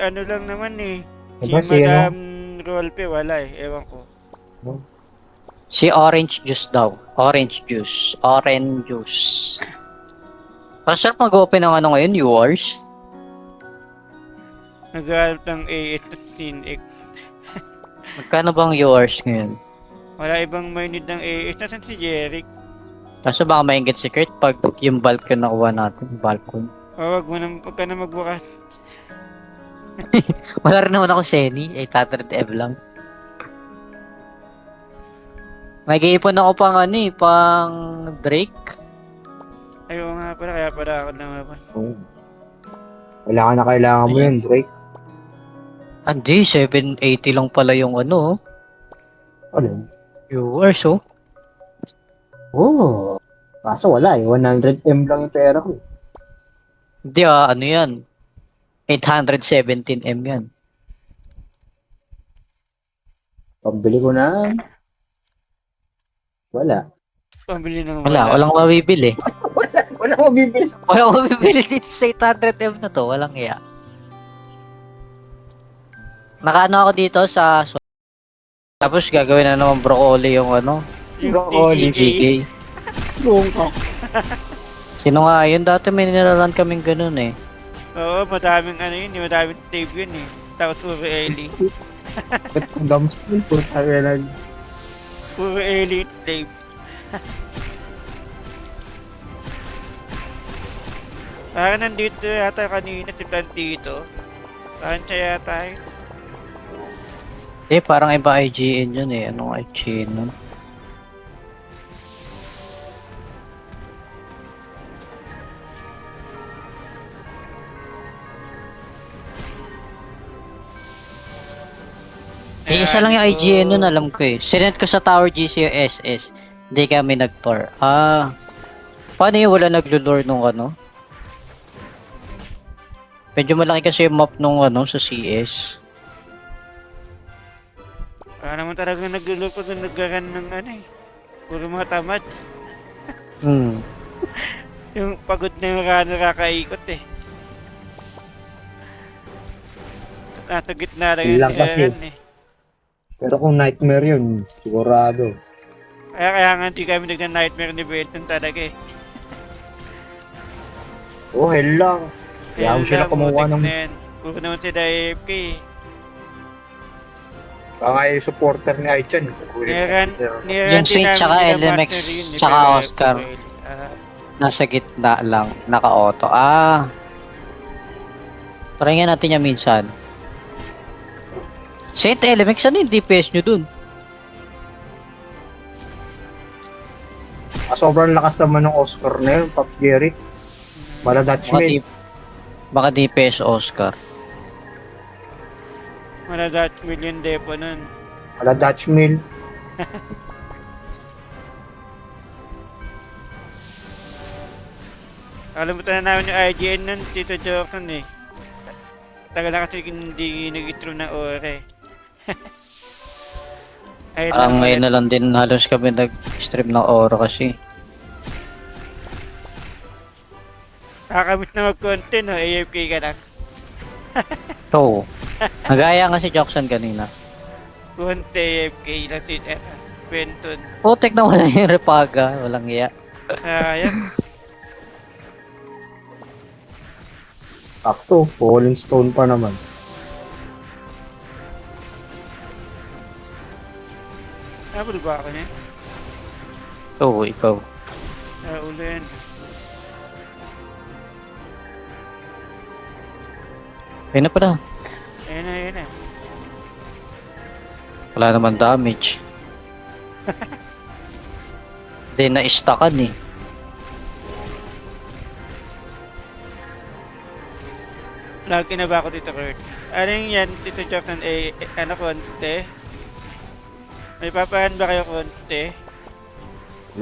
Speaker 2: ano lang naman eh. Si
Speaker 3: Diba, si
Speaker 2: Madam Rolpe wala eh. Ewan ko.
Speaker 1: Si orange juice daw. Orange juice. Orange juice. Parang sarap mag-open ng ano ngayon, viewers.
Speaker 2: Nag-aalap ng A8 at Sin-X.
Speaker 1: Magkano bang viewers ngayon?
Speaker 2: Wala ibang may need ng A8. Nasaan si Jeric?
Speaker 1: Kaso baka maingit si Kurt pag yung balcon nakuha natin. Balcon.
Speaker 2: O wag ka na magbukas.
Speaker 1: Wala rin naman ako Seni. 800 M lang. Nag-iipon ako pang ano eh, pang Drake.
Speaker 2: Ayaw nga pala, kaya pala ako naman.
Speaker 3: Oh. Kailangan na kailangan mo yun, Drake.
Speaker 1: Hindi, 780 lang pala yung ano.
Speaker 3: Ano?
Speaker 1: Viewers oh.
Speaker 3: Oh. Kaso wala eh. 100M lang yung pera ko.
Speaker 1: Hindi ano yan. 817M yan.
Speaker 3: Pambili ko na. Wala.
Speaker 2: Pambili ng
Speaker 1: Walang mabibili.
Speaker 3: Wala ko bibili sa...
Speaker 1: Walang mabibili dito sa 800M na to. Walang iya. Nakaano ako dito sa... Tapos gagawin na naman broccoli yung ano.
Speaker 2: Yung
Speaker 3: Broccoli.
Speaker 2: TCG.
Speaker 1: GG.
Speaker 3: Lungkok.
Speaker 1: Sino nga yun? Dati may niraran kaming ganun eh.
Speaker 2: Oo, madaming ano yun. Madaming tape yun eh. Tapos puro Ellie.
Speaker 3: Ba't ang gams yun? Puta ka lang.
Speaker 2: Puro Ellie tape. Parang nandito yata kanina si Plantito. Saan siya yata yun?
Speaker 1: Eh, parang iba IGN yun eh. Anong IGN nun? Eh, isa lang yung IGN nun, alam ko eh. Sinend ko sa Tower GC yung SS. Hindi kami nag-tour. Paano yung wala naglo-lure nung ano? Medyo malaki kasi yung map nung ano sa CS.
Speaker 2: Wala naman talaga naglulupo kung nagkaroon ng ano eh. Puro mga tamad. Yung pagod na yung nakakaikot eh. Nasa gitna lang yung
Speaker 3: Lang kasi.
Speaker 2: tirahan eh.
Speaker 3: Pero kung nightmare yun, sigurado.
Speaker 2: Kaya nga hindi kami nagna-nightmare ni Benton talaga eh.
Speaker 3: Oh, hell lang. Kaya mo sila kumuha ng...
Speaker 2: Puro naman sila AFK eh.
Speaker 3: Ay, supporter ni Aichan.
Speaker 1: Yung Saint tsaka LMX tsaka Oscar. Nasa gitna lang. Naka-auto. Try nga natin yan minsan. Saint LMX, ano yung DPS nyo dun?
Speaker 3: Sobrang lakas naman ng Oscar na yun, Pop Jerry. Wala Dutchman.
Speaker 1: Baka DPS Oscar.
Speaker 2: Wala Dutch million depo nun.
Speaker 3: Wala Dutchman.
Speaker 2: Nakalimutan na namin yung IGN nun, Tito Jordan eh. Tagal na kasi hindi nag-intro ng ore. Ayun
Speaker 1: Parang
Speaker 2: lang
Speaker 1: ngayon
Speaker 2: ulit.
Speaker 1: na lang din halos kami nag-stream ng Oro kasi.
Speaker 2: Nakakamit na mag-content, no? AFK ka lang.
Speaker 1: Oo. Nagaya nga si Jackson kanina.
Speaker 2: Content AFK lang si Benton.
Speaker 1: Putek na wala yung repaga. Walang iya.
Speaker 2: Ayan.
Speaker 3: Sakto, Falling Stone pa naman.
Speaker 2: Nabul ba ako niya?
Speaker 1: Oo, ikaw.
Speaker 2: Ulo yan.
Speaker 1: Ayun na pala.
Speaker 2: Ayun na, ayun na.
Speaker 1: Wala naman damage. Hindi na-stackan eh.
Speaker 2: Lagi na ba ako dito, Kurt? Ano yung yan, Tito Jackson, ano, konti? May papahan ba kayo konti?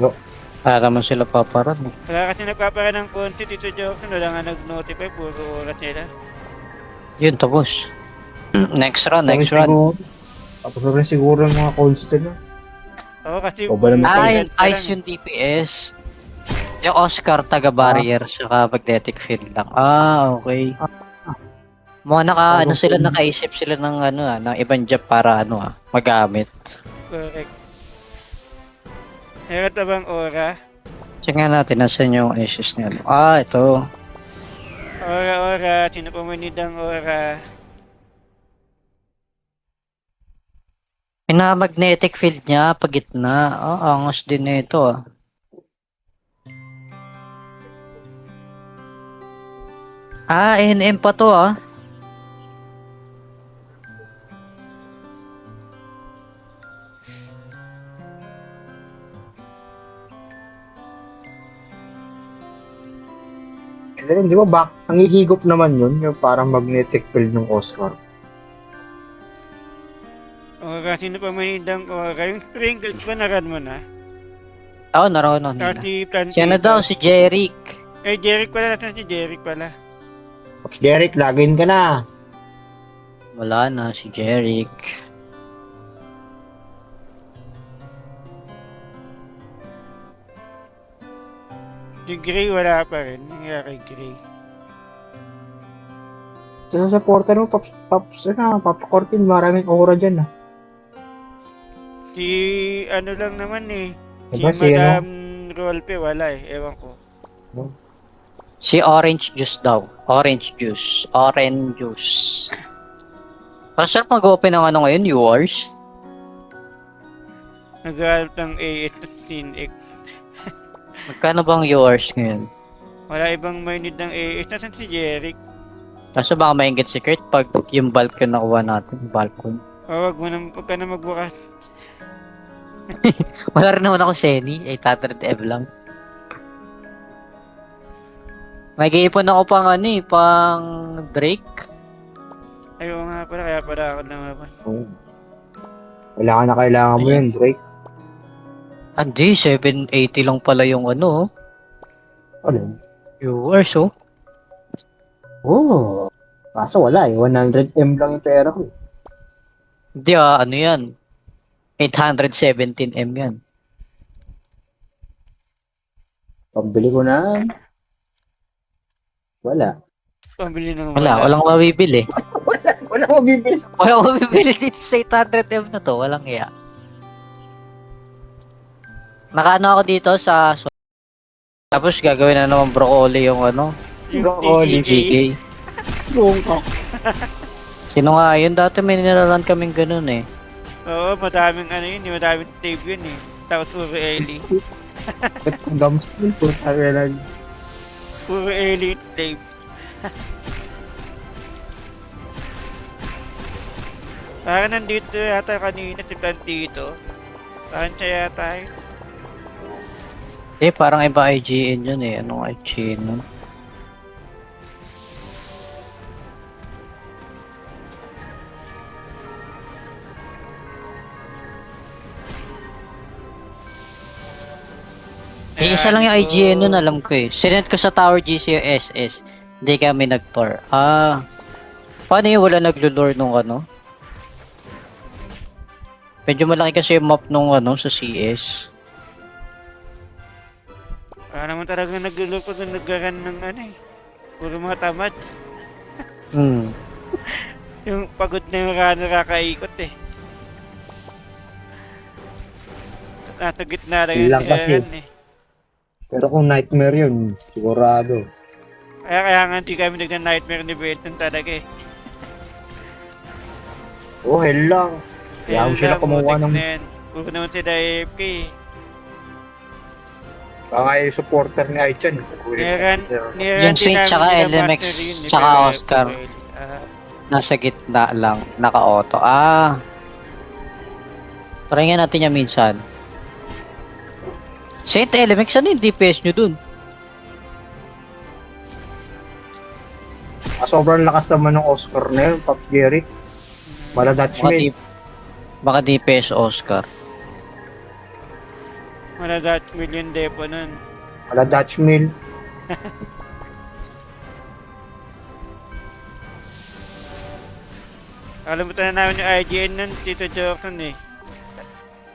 Speaker 3: No.
Speaker 1: Para naman sila paparan eh.
Speaker 2: Wala kasi nagpapahan ng konti, Tito Jackson. Wala nga nag-notify, puro oras nila.
Speaker 1: Yun, tapos. Next run, next run.
Speaker 3: Tapos na rin siguro yung mga constant na.
Speaker 2: Oo, kasi...
Speaker 3: O, ba naman
Speaker 1: Ah,
Speaker 3: May
Speaker 1: yung ice yung DPS. Yung Oscar taga-barrier saka magnetic field lang. Ah, okay. Mga ano sila, nakaisip sila ng ng ibang job para magamit.
Speaker 2: Correct. Meron na bang aura?
Speaker 1: Check nga natin, nasan yung issues niya. Ah, ito.
Speaker 2: Aura. Sino pa man ang aura?
Speaker 1: Pina-magnetic field niya, pag gitna. Ah, angas din na ito ah. Ah, NM pa to ah.
Speaker 3: And then, di ba, nangihigop naman yun, yung parang magnetic field ng Oscar.
Speaker 2: Aura, sino pa man ang aura? Yung sprinkles ba naran mo na?
Speaker 1: Oo, naroon nila.
Speaker 2: Kasi Plantito.
Speaker 1: Si ano daw, si Jeric.
Speaker 2: Eh, Jeric pala. Nasaan si Jeric pala?
Speaker 3: Pops Derek, login ka na.
Speaker 1: Wala na, si Jeric.
Speaker 2: Si Gray wala pa rin. Nangyari kay Gray.
Speaker 3: Sa supporter mo, Pops, Papa Cortin, maraming aura dyan, ah.
Speaker 2: Si ano lang naman eh.
Speaker 3: Diba,
Speaker 2: si
Speaker 3: si
Speaker 2: Madam Rolpe wala eh. Ewan ko.
Speaker 1: Si Orange Juice daw. Orange Juice. Orange Juice. Para saan mag-open ng ngayon, viewers?
Speaker 2: Nag-aalap ng AS at Sinx.
Speaker 1: Magkano bang viewers ngayon?
Speaker 2: Wala ibang may need ng AS. Nasaan si Jeric?
Speaker 1: Kaso baka maingit si Kurt pag yung Balcon nakuha natin. Balcon.
Speaker 2: Huwag ka na magbukas.
Speaker 1: Wala rin naman ako Seni. 800 M lang. Nag-iipon ako pang pang Drake.
Speaker 2: Ayaw nga pala, kaya pala ako naman.
Speaker 3: Oh. Kailangan mo yun, Drake.
Speaker 1: Hindi, 780 lang pala yung
Speaker 3: Ano?
Speaker 1: viewers oh.
Speaker 3: Oh. Kaso wala eh. 100M lang yung pera ko.
Speaker 1: Hindi ano yan. 817 M yan.
Speaker 3: Pambili ko na. Wala.
Speaker 2: Pambili ng
Speaker 1: Walang mabibili.
Speaker 3: Wala ko bibili sa...
Speaker 1: Walang mabibili dito sa 800 M na to. Walang iya. Nakaano ako dito sa... Tapos gagawin na naman broccoli yung
Speaker 3: Broccoli.
Speaker 1: GK.
Speaker 3: Bungkok.
Speaker 1: Sino nga yun? Dati may niraran kaming ganun eh.
Speaker 2: Oo, madaming yun. Madaming tape yun eh. Tapos puro Ellie.
Speaker 3: Ba't ang gums yun? Puta ka lang.
Speaker 2: Puro Ellie tape. Parang nandito yata kanina si Plantito. Parang siya yata yun.
Speaker 1: Parang iba IGN yun eh. Anong IGN nun? Isa lang yung IGN nun, alam ko eh. Sinend ko sa Tower GC yung SS. Hindi kami nag-tour. Ah. Paano yung wala naglo-lure nung Medyo malaki kasi yung map nung sa CS.
Speaker 2: Wala naman talaga nag-look pag nag-run ng puro mga tamad. Yung pagod na yung runner kakaikot eh. Nasa gitna lang
Speaker 3: Ilang kasi.
Speaker 2: run eh.
Speaker 3: Pero kung nightmare yun, sigurado.
Speaker 2: Kaya nga hindi kami nagna-nightmare ni Benton talaga eh.
Speaker 3: Oh, hell lang. Kaya ako sila kumuha ng...
Speaker 2: Puro naman sila AFK eh.
Speaker 3: Ay, supporter ni Aichan.
Speaker 1: Yung Saint tsaka LMX tsaka Oscar. Nasa gitna lang. Naka-auto. Ah. Try nga natin yan minsan. Saint LMX, ano yung DPS nyo dun?
Speaker 3: Sobrang lakas naman ng Oscar na yun, Pop Jerry. Wala Dutchman.
Speaker 1: Baka DPS Oscar.
Speaker 2: Wala Dutch million depo nun.
Speaker 3: Wala Dutchman.
Speaker 2: Nakalimutan na namin yung IGN nun, Tito Johnson eh.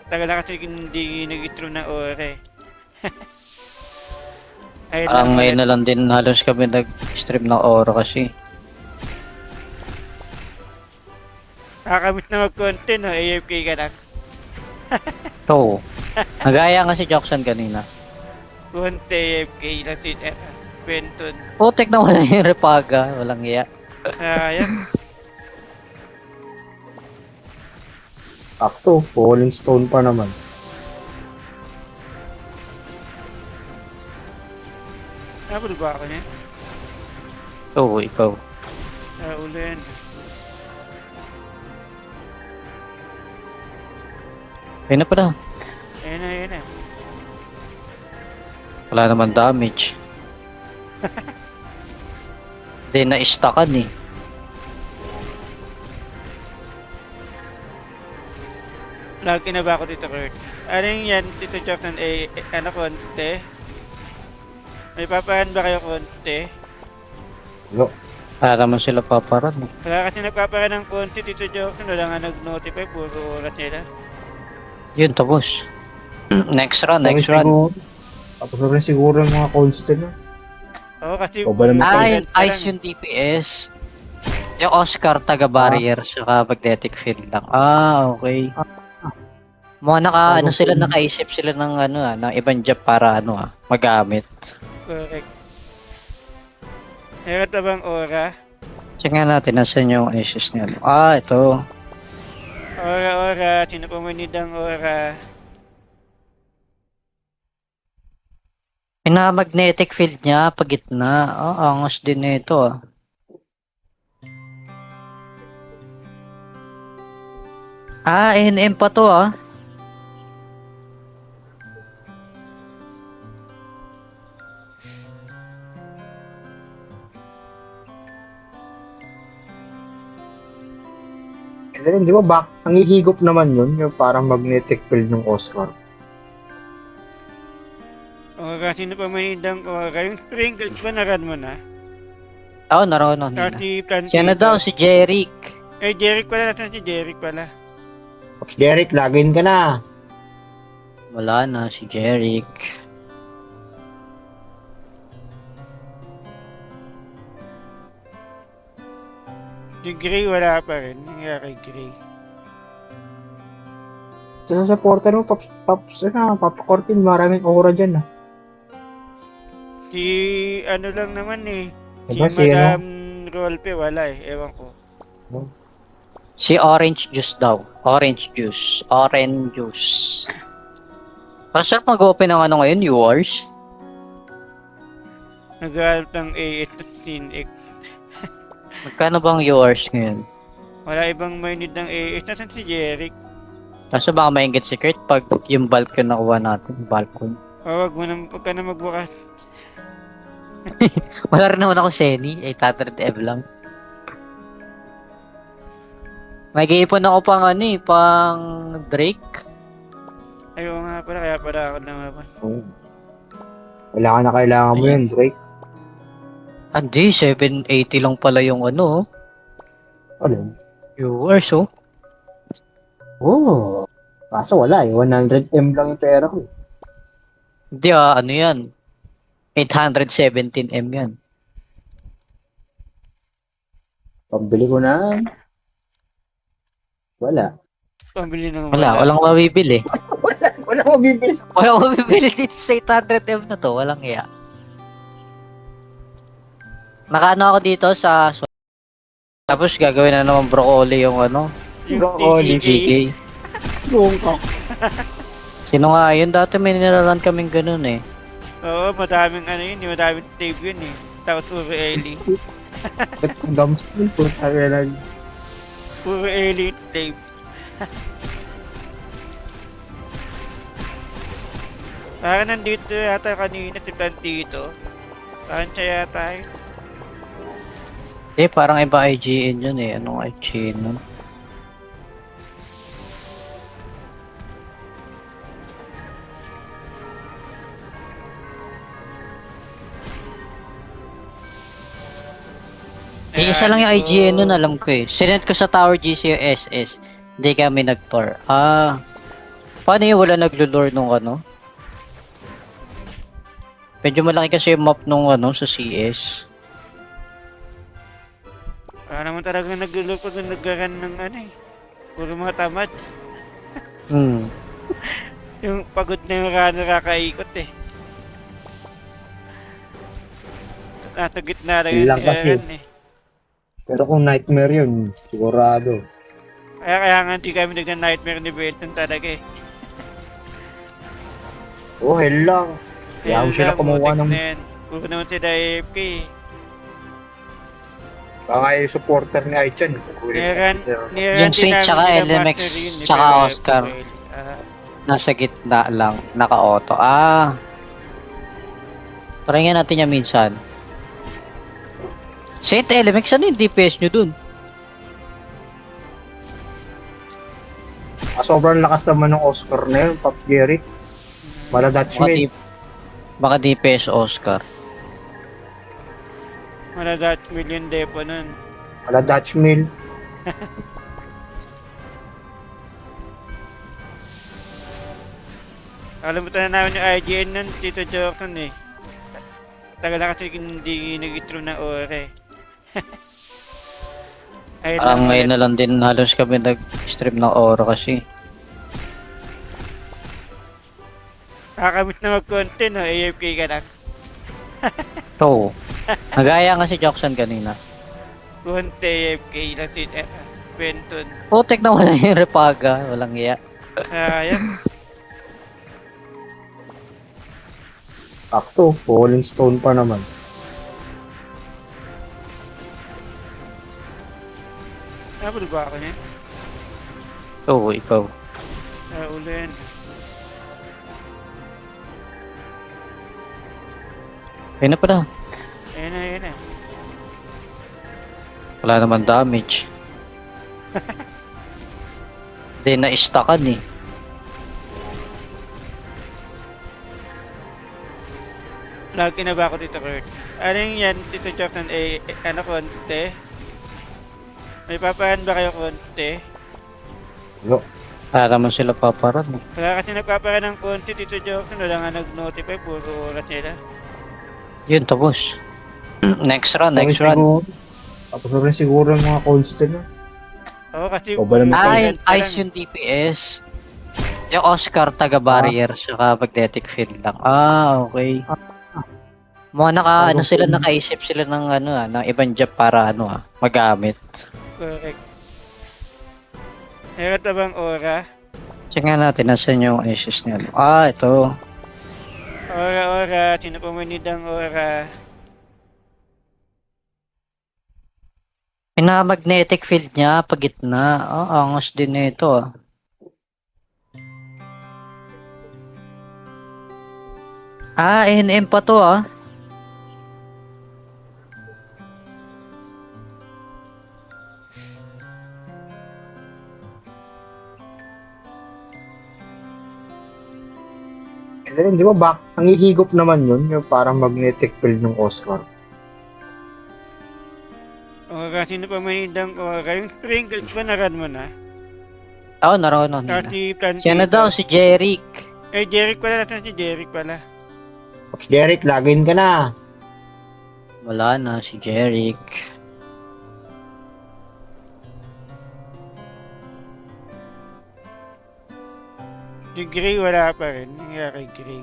Speaker 2: Tagal na kasi hindi nag-stream ng OR eh. Ayun
Speaker 1: Parang
Speaker 2: lang
Speaker 1: ngayon
Speaker 2: ulit.
Speaker 1: na lang din halos kami nag-stream ng Oro kasi.
Speaker 2: Nakakamit na mag-content no, AFK ka lang.
Speaker 1: So, nagaya nga si Jackson kanina.
Speaker 2: Content AFK lang si Benton.
Speaker 1: Putek na wala yung repaga, walang iya.
Speaker 2: Ayan.
Speaker 3: Sakto, falling stone pa naman.
Speaker 2: Napul ba ako niya?
Speaker 1: So, ikaw.
Speaker 2: Ulo yan.
Speaker 1: Ayun na pala.
Speaker 2: Ayun na, ayun na.
Speaker 1: Wala naman damage. Hindi na-stackan eh.
Speaker 2: Lagi na ba ako dito, Kurt? Ano yan, Tito Jackson, ano konti? May papahan ba kayo konti?
Speaker 3: Yo,
Speaker 1: Para naman sila paparan eh.
Speaker 2: Wala kasi nagpapahan ng konti, Tito Jackson. Wala nga nag-notify, puro oras nila.
Speaker 1: Yun, tapos. Next run,
Speaker 3: tapos
Speaker 1: next run.
Speaker 3: siguro- Tapos na rin siguro yung mga constant na.
Speaker 2: Oo, kasi
Speaker 3: O, ba naman
Speaker 2: puro
Speaker 3: tayo?
Speaker 1: Ah,
Speaker 2: event
Speaker 1: yung
Speaker 2: pa
Speaker 1: ice
Speaker 2: lang.
Speaker 1: yung DPS. Yung Oscar taga-barrier, saka magnetic field lang. Ah, okay. Mga ano sila, nakaisip sila ng ng ibang job para magamit.
Speaker 2: Correct. Meron na bang aura?
Speaker 1: Check nga natin, nasan yung issues niya. Ah, ito.
Speaker 2: Aura. Sino pa may need ang aura?
Speaker 1: Pinaka-magnetic field niya, pagitna. Ah, angas din nito ah. Ah, NM pa to ah.
Speaker 3: And then, di ba, nangihigop naman yun, yung parang magnetic field ng Oscar.
Speaker 2: Aura, sino pa may need ang aura? Yung sprinkles ba naran mo na?
Speaker 1: Oo, naroon nila.
Speaker 2: Kasi planting.
Speaker 1: Siya na daw, si Jeric.
Speaker 2: Eh, Jeric pala. Nasaan si Jeric pala?
Speaker 3: Pops Derek, login ka na.
Speaker 1: Wala na, si Jeric.
Speaker 2: Si Gray wala pa rin. Nangyari kay Gray.
Speaker 3: Sa supporter mo, Pops, Papa Cortin, maraming aura dyan.
Speaker 2: Si ano lang naman eh. Si
Speaker 3: Diba, si
Speaker 2: Madam Rolpe wala eh. Ewan ko.
Speaker 1: Si Orange Juice daw. Orange Juice. Orange Juice. Parang sarap mag-open ng ngayon, viewers.
Speaker 2: Naghahanap ng AS at Sinx.
Speaker 1: Magkano bang viewers ngayon?
Speaker 2: Wala ibang may need ng AS. Nasaan si Jeric?
Speaker 1: Kaso baka maingit si Kurt pag yung balcon nakuha natin. Balcon.
Speaker 2: Huwag ka na magbukas.
Speaker 1: Wala rin naman ako Seni. 800M lang. Nag-iipon ako pang pang Drake.
Speaker 2: Ayaw nga pala, kaya pala ako naman.
Speaker 3: Oh. Kailangan mo
Speaker 1: Ayan.
Speaker 3: yun, Drake.
Speaker 1: Hindi, 780 lang pala yung
Speaker 3: Ano?
Speaker 1: viewers oh.
Speaker 3: Oh. Kaso wala eh. 100M lang yung pera ko.
Speaker 1: Hindi ano yan. 817M yan.
Speaker 3: Pambili ko na. Wala.
Speaker 2: Pambili ng
Speaker 1: Walang mabibili.
Speaker 3: Wala ko bibili sa...
Speaker 1: Walang mabibili dito sa 800M na to. Walang iya. Nakaano ako dito sa... Tapos gagawin na naman broccoli yung
Speaker 2: Yung
Speaker 3: Broccoli.
Speaker 2: TCG.
Speaker 1: GK. Sino nga yun? Dati may nilalan kaming ganun eh.
Speaker 2: Oo, madaming madaming tape yun eh. Tapos puro Ellie.
Speaker 3: Ang gamskin po.
Speaker 2: Puro Ellie tape. Parang nandito yata kanina si Plantito. Parang siya yata yun.
Speaker 1: Parang iba IGN yun eh. Anong IGN nun? Isa lang yung IGN nun, alam ko eh. Sinend ko sa Tower GC yung SS. Hindi kami nag-tour. Paano yung wala naglo-lore nung ano? Medyo malaki kasi yung map nung ano sa CS.
Speaker 2: Wala naman talaga naglulog pag nagkaroon ng ano eh. Puro mga tamad.
Speaker 1: Hmm.
Speaker 2: Yung pagod na yung nakakaikot eh. Nasa gitna lang
Speaker 3: Yun lang kasi.
Speaker 2: Aaron eh.
Speaker 3: Pero kung nightmare yun, sigurado.
Speaker 2: Kaya nga hindi kami nagna-nightmare ni Benton talaga eh.
Speaker 3: Oh, hell lang. Kaya ako sila kumuha ng...
Speaker 2: Puro naman sila AFK eh.
Speaker 3: Baka yung supporter ni Aichan.
Speaker 1: Yung Saint tsaka LMX tsaka Oscar. Nasa gitna lang. Naka-auto. Try nga natin yan minsan. Saint LMX, ano yung DPS nyo dun?
Speaker 3: Sobrang lakas naman ng Oscar na yun, Pop Jerry. Mala Dutchman.
Speaker 1: Baka DPS Oscar.
Speaker 2: Wala Dutch million depo nun.
Speaker 3: Mala Dutchman.
Speaker 2: Alam mo na namin yung IGN nun, Tito Jordan eh. Tagal na kasi hindi nag-itro ng ore. Ayun lang
Speaker 1: Ngayon na lang din halos kami nag-stream ng Aura kasi.
Speaker 2: Kakamit na mag-content no, AFK ka lang.
Speaker 1: So, nagaya nga si Jackson kanina.
Speaker 2: Content AFK lang si Benton.
Speaker 1: Putek na wala yung repaga. Walang iya.
Speaker 2: Ayan.
Speaker 3: Sakto, Falling Stone pa naman.
Speaker 2: Nabul ba ako niya?
Speaker 1: So, ikaw.
Speaker 2: Ulan.
Speaker 1: Ayun na pala.
Speaker 2: Ayan na.
Speaker 1: Wala naman damage. Hindi na-stackan eh.
Speaker 2: Lagi na ba ako dito, Kurt? Ano yung yan, Tito Jackson, ano konti? May papahan ba kayo konti?
Speaker 3: Yo.
Speaker 1: Para naman sila paparan.
Speaker 2: Wala kasi nagpapahan ng konti, Tito Jackson. Wala nga nag-notify, puro oras nila.
Speaker 1: Yun, tapos. Next run.
Speaker 3: Tapos na rin siguro yung mga constant na.
Speaker 2: Oo, kasi...
Speaker 3: O, ba naman
Speaker 1: Yung ice yung DPS. Yung Oscar taga-barrier, saka magnetic field lang. Okay. Mga sila, nakaisip sila ng ng ibang job para magamit.
Speaker 2: Correct. Meron na bang aura?
Speaker 1: Check nga natin, nasan yung issues niya. Ito.
Speaker 2: Aura. Sino pumunid ang aura?
Speaker 1: Pinaka-magnetic field niya, pagitna. Angos din na ito. NM pa to
Speaker 3: And then, di ba, nangihigop naman yun, yung parang magnetic field ng Oscar.
Speaker 2: Aura, sino pumunid ang aura? Yung Pringles ba naran mo na?
Speaker 1: Naroon nila.
Speaker 2: Kasi Plantito.
Speaker 1: Siya na daw, si Jeric.
Speaker 2: Jeric pala. Nasaan si Jeric pala?
Speaker 3: Pops Derek, login ka na.
Speaker 1: Wala na, si Jeric.
Speaker 2: Si Gray wala pa rin. Nangyari kay Gray.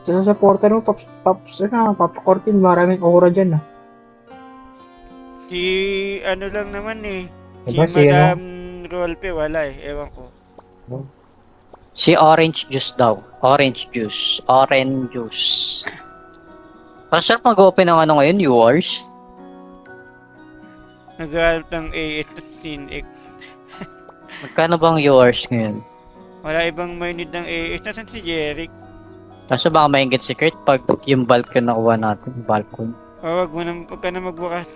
Speaker 3: Sa supporter mo, Papa Cortin, maraming aura dyan.
Speaker 2: Si ano lang naman eh.
Speaker 3: Diba,
Speaker 2: Si Madam Rolpe wala eh. Ewan ko.
Speaker 1: Si Orange Juice daw. Orange Juice. Parang sarap mag-open ng ngayon, viewers.
Speaker 2: Nag-aalap ng A8
Speaker 1: Magkano bang viewers ngayon?
Speaker 2: Wala ibang may need ng A8. Nasaan si Jeric?
Speaker 1: Kaso baka maingit si Kurt pag yung balcon nakuha natin. Balcon.
Speaker 2: Wag ka na magbukas.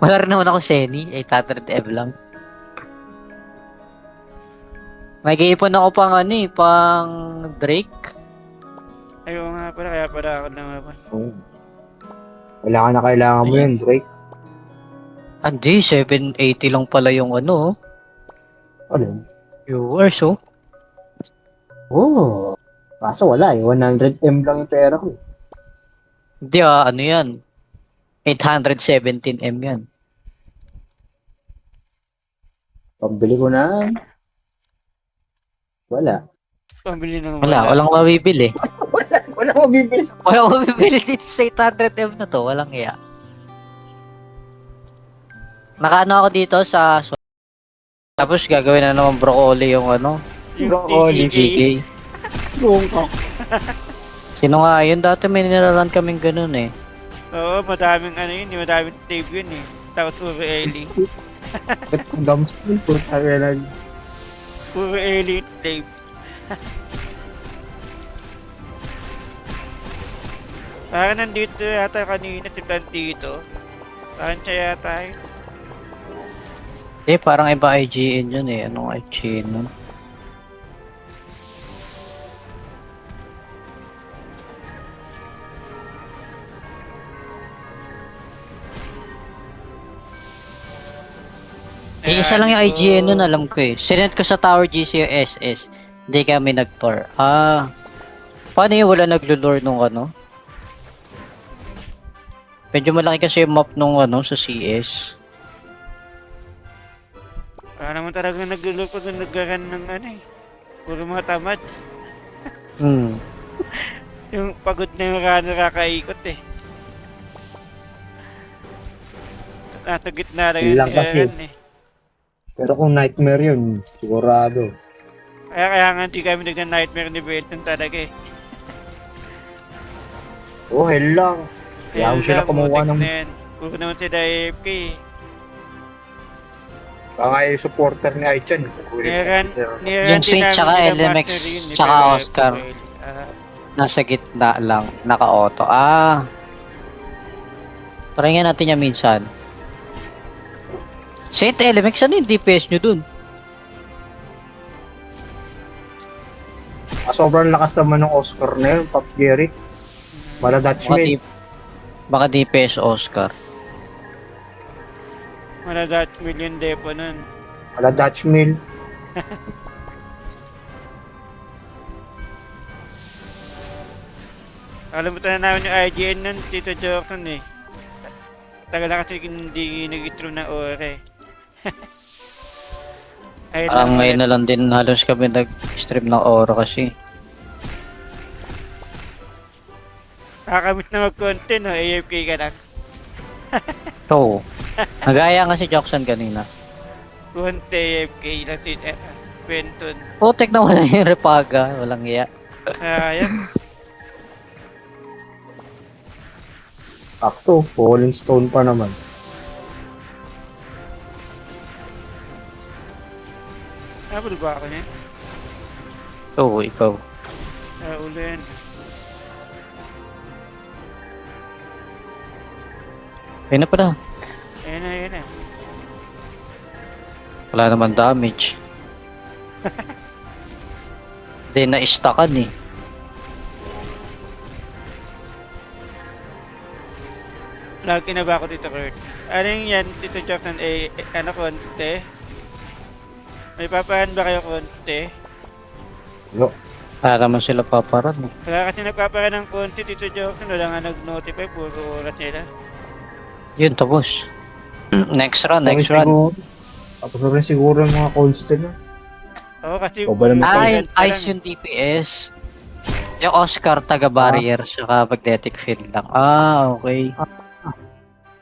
Speaker 1: Wala rin naman ako Seni. 800M lang. Nag-iipon ako pang Drake.
Speaker 2: Ayaw nga pala, kaya pala ako naman.
Speaker 3: Oh. Kailangan mo
Speaker 1: Ayan.
Speaker 3: yun, Drake.
Speaker 1: Hindi, 780 lang pala yung ano,
Speaker 3: Ano?
Speaker 1: viewers, oh.
Speaker 3: Oo. Kaso wala eh. 100M lang yung pera ko.
Speaker 1: Hindi ano yan. 817M yan.
Speaker 3: Pambili ko na. Wala.
Speaker 2: Pambili ng
Speaker 1: Wala, walang mabibili.
Speaker 3: Wala ko bibili sa...
Speaker 1: Walang mabibili dito sa 800M na to, walang iya. Nakaano ako dito sa... Tapos gagawin na naman broccoli yung ano,
Speaker 2: Yung
Speaker 3: Broccoli.
Speaker 2: TCG.
Speaker 1: GK.
Speaker 3: Buong ka.
Speaker 1: Sino nga yun? Dati may niraran kaming ganun eh.
Speaker 2: Oo, madaming ano yun, madaming tape yun eh. Tapos puro Ellie.
Speaker 3: Ba't ang dams yun? Puta ka lang.
Speaker 2: Puro Ellie tape. Parang nandito yata kanina si Plantito. Parang siya yata yun.
Speaker 1: Eh, parang iba IGN yun eh. Anong IGN nun? Eh, isa lang yung IGN nun, alam ko eh. Sinend ko sa Tower GC yung SS. Hindi kami nag-tour. Paano yung wala naglo-lure nung ano? Medyo malaki kasi yung map nung ano sa CS.
Speaker 2: Parang naman talaga naglulok pag nagkaroon ng ano eh. Puro mga tamad.
Speaker 1: Hmm.
Speaker 2: Yung pagod na yung runner kakaikot eh. Nasa gitna lang
Speaker 3: Yun lang
Speaker 2: yung
Speaker 3: kasi.
Speaker 2: run eh.
Speaker 3: Pero kung nightmare yun, sigurado.
Speaker 2: Kaya nga hindi kami nagna-nightmare ni Belton talaga eh.
Speaker 3: Oh, hell lang. Kaya mo sila kumuha ng...
Speaker 2: Puro naman sila AFK eh.
Speaker 3: Baka yung supporter ni Aichan.
Speaker 1: Yung Saint tsaka LMX tsaka Oscar. Nasa gitna lang. Naka-auto. Try nga natin yan minsan. Saint LMX, ano yung DPS nyo dun?
Speaker 3: Sobrang lakas naman ng Oscar na yun, Pop Jerry. Mala Dutchman.
Speaker 1: Baka DPS Oscar.
Speaker 2: Wala Dutch million depo nun.
Speaker 3: Mala Dutchman.
Speaker 2: Alam mo na namin yung IGN nun, Tito Jordan eh. Tagal na kasi hindi nag-stream ng ore. Ayun
Speaker 1: Parang
Speaker 2: lang
Speaker 1: ngayon
Speaker 2: ulit.
Speaker 1: na lang din halos kami nag-stream ng Aura kasi.
Speaker 2: Kakamit na mag-content no, AFK ka lang.
Speaker 1: Oo. Nagaya nga si Jackson kanina.
Speaker 2: Konti AFK lang si Benton.
Speaker 1: Putek na wala yung repaga. Walang iya.
Speaker 2: Ayan.
Speaker 3: Sakto, Falling Stone pa naman.
Speaker 2: Nabul ba ako niya?
Speaker 1: Oo, ikaw.
Speaker 2: Ulo yan.
Speaker 1: Ayun na pala.
Speaker 2: Ayan na, ayan na.
Speaker 1: Wala naman damage. Hindi na-stackan eh.
Speaker 2: Lagi na ba ako dito, Kurt? Ano yung yan, Tito Jackson, ano, konti? May papahan ba kayo konti?
Speaker 3: No.
Speaker 1: Para naman sila paparan eh.
Speaker 2: Wala kasi nagpapahan ng konti, Tito Jackson, wala nga nag-notify, puro oras nila.
Speaker 1: Yun, tapos. Next run.
Speaker 3: Siguro, tapos na rin siguro yung mga constant na.
Speaker 2: Oo, kasi...
Speaker 3: O ba naman
Speaker 1: Ice yung DPS. Yung Oscar taga-barrier, saka magnetic field lang. Okay.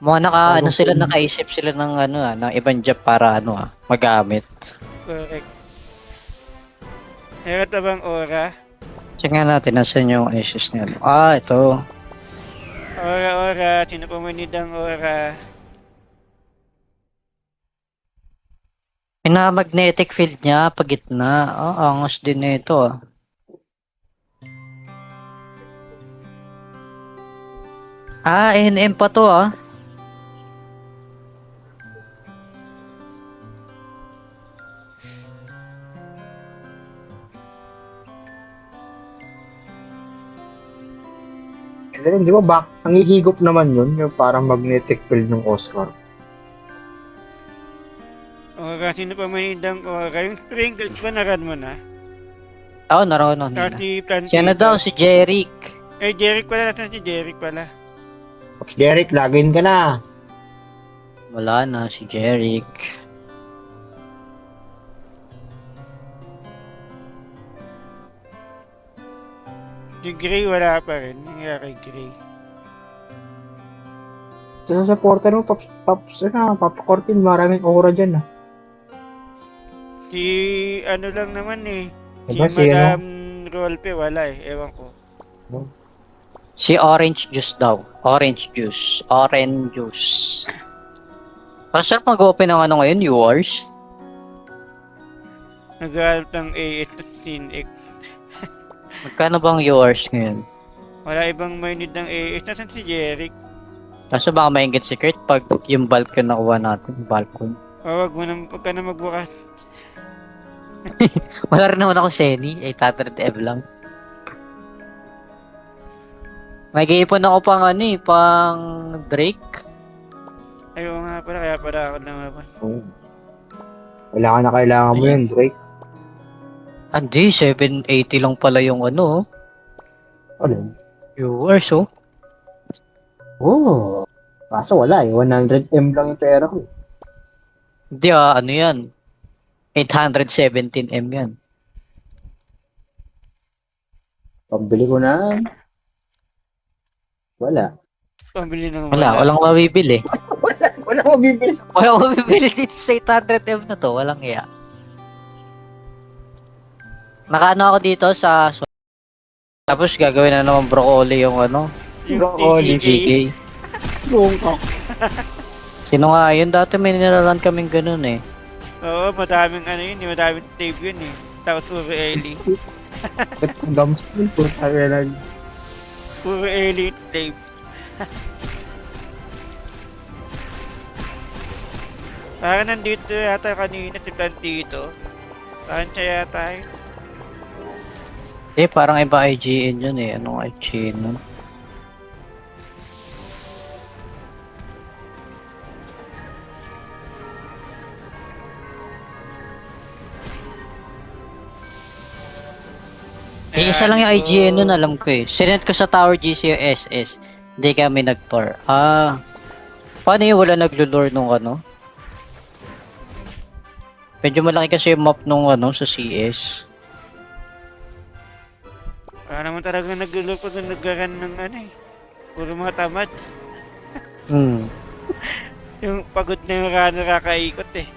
Speaker 1: Mga ano sila, nakaisip sila ng ng ibang job para magamit.
Speaker 2: Correct. Meron na bang aura?
Speaker 1: Check nga natin, nasan yung SS niya. Ito.
Speaker 2: Aura. Sino pa manid ang aura?
Speaker 1: Pina-magnetic field niya, pag gitna. Angas din nito NM pa to
Speaker 3: Di ba nangihigop naman yun, yung parang magnetic field ng Oscar.
Speaker 2: O sino pa manidang o yung Pringles ba naran mo na?
Speaker 1: Oo, naroon nila.
Speaker 2: Si Plantito.
Speaker 1: Si ano daw, si Jeric.
Speaker 2: Eh, Jeric pala. Nasaan si Jeric pala?
Speaker 3: Pops Derek, login ka na.
Speaker 1: Wala na, si Jeric.
Speaker 2: Si Gray wala pa rin. Nangyari kay Gray.
Speaker 3: Sa supporter mo, Pops, Papa Cortin, maraming aura dyan ah.
Speaker 2: Si ano lang naman eh. Si
Speaker 3: Diba, si
Speaker 2: Madam Rolpe wala eh. Ewan ko.
Speaker 1: Si Orange Juice daw. Orange Juice. Orange Juice. Parang sarap mag-open ng ano ngayon, viewers.
Speaker 2: Nag-aalap ng A8 at Tin-X.
Speaker 1: Magkano bang viewers ngayon?
Speaker 2: Wala ibang may need ng A8. Nasaan si Jeric?
Speaker 1: Kaso baka maingit si Kurt pag yung balcon nakuha natin. Balcon.
Speaker 2: Huwag ka na magbukas.
Speaker 1: Wala rin naman ako Seni. 800M lang. Nag-iipon ako pang ano eh, pang Drake.
Speaker 2: Ayaw nga pala, kaya pala ako naman.
Speaker 3: Oh. Kailangan mo yun, Drake.
Speaker 1: Hindi, 780 lang pala yung ano.
Speaker 3: Ano?
Speaker 1: Viewers oh.
Speaker 3: Oh. Kaso wala eh, 100M lang yung pera ko.
Speaker 1: Hindi ano yan. 817M yan.
Speaker 3: Pambili ko na. Wala.
Speaker 2: Pambili ng
Speaker 1: Walang mabibili.
Speaker 3: Wala ko bibili sa...
Speaker 1: Walang mabibili dito sa 800M na to. Walang iya. Nakaano ako dito sa... Tapos gagawin na naman broccoli yung ano.
Speaker 2: Yung
Speaker 3: Broccoli.
Speaker 2: TCG.
Speaker 1: GK. Sino nga yun? Dati may niraran kaming ganun eh.
Speaker 2: Oo, madaming ano yun, madaming tape yun eh. Tapos puro Ellie.
Speaker 3: Gums ko, puro tayo lang.
Speaker 2: Puro Ellie tape. Parang nandito yata kanina si Plantito. Parang siya yata yun.
Speaker 1: Parang iba IGN yun eh. Anong IGN nun? Isa lang yung IGN nun, alam ko eh. Sinend ko sa Tower GC yung SS. Hindi kami nag-tour. Paano yung wala naglo-lure nung ano? Medyo malaki kasi yung map nung ano sa CS.
Speaker 2: Wala naman talaga nag-look pag nagkaroon ng ano eh. Puro mga tamad. Yung pagod na yung runner kakaikot eh.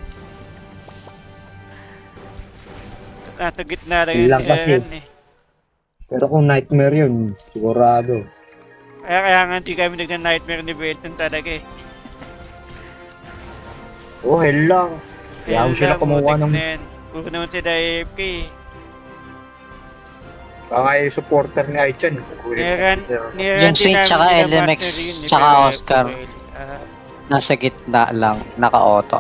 Speaker 2: Nasa gitna lang yung
Speaker 3: Ilang kasi.
Speaker 2: tiyaran eh.
Speaker 3: Pero kung nightmare yun, sigurado.
Speaker 2: Kaya nga hindi kami nagna-nightmare ni Benton talaga eh.
Speaker 3: Oh, hell lang. Kaya ako sila kumuha ng...
Speaker 2: Puro naman sila AFK eh.
Speaker 3: Baka yung supporter ni Aichan.
Speaker 1: Yung Saint tsaka LMX tsaka Oscar. Nasa gitna lang, naka-auto.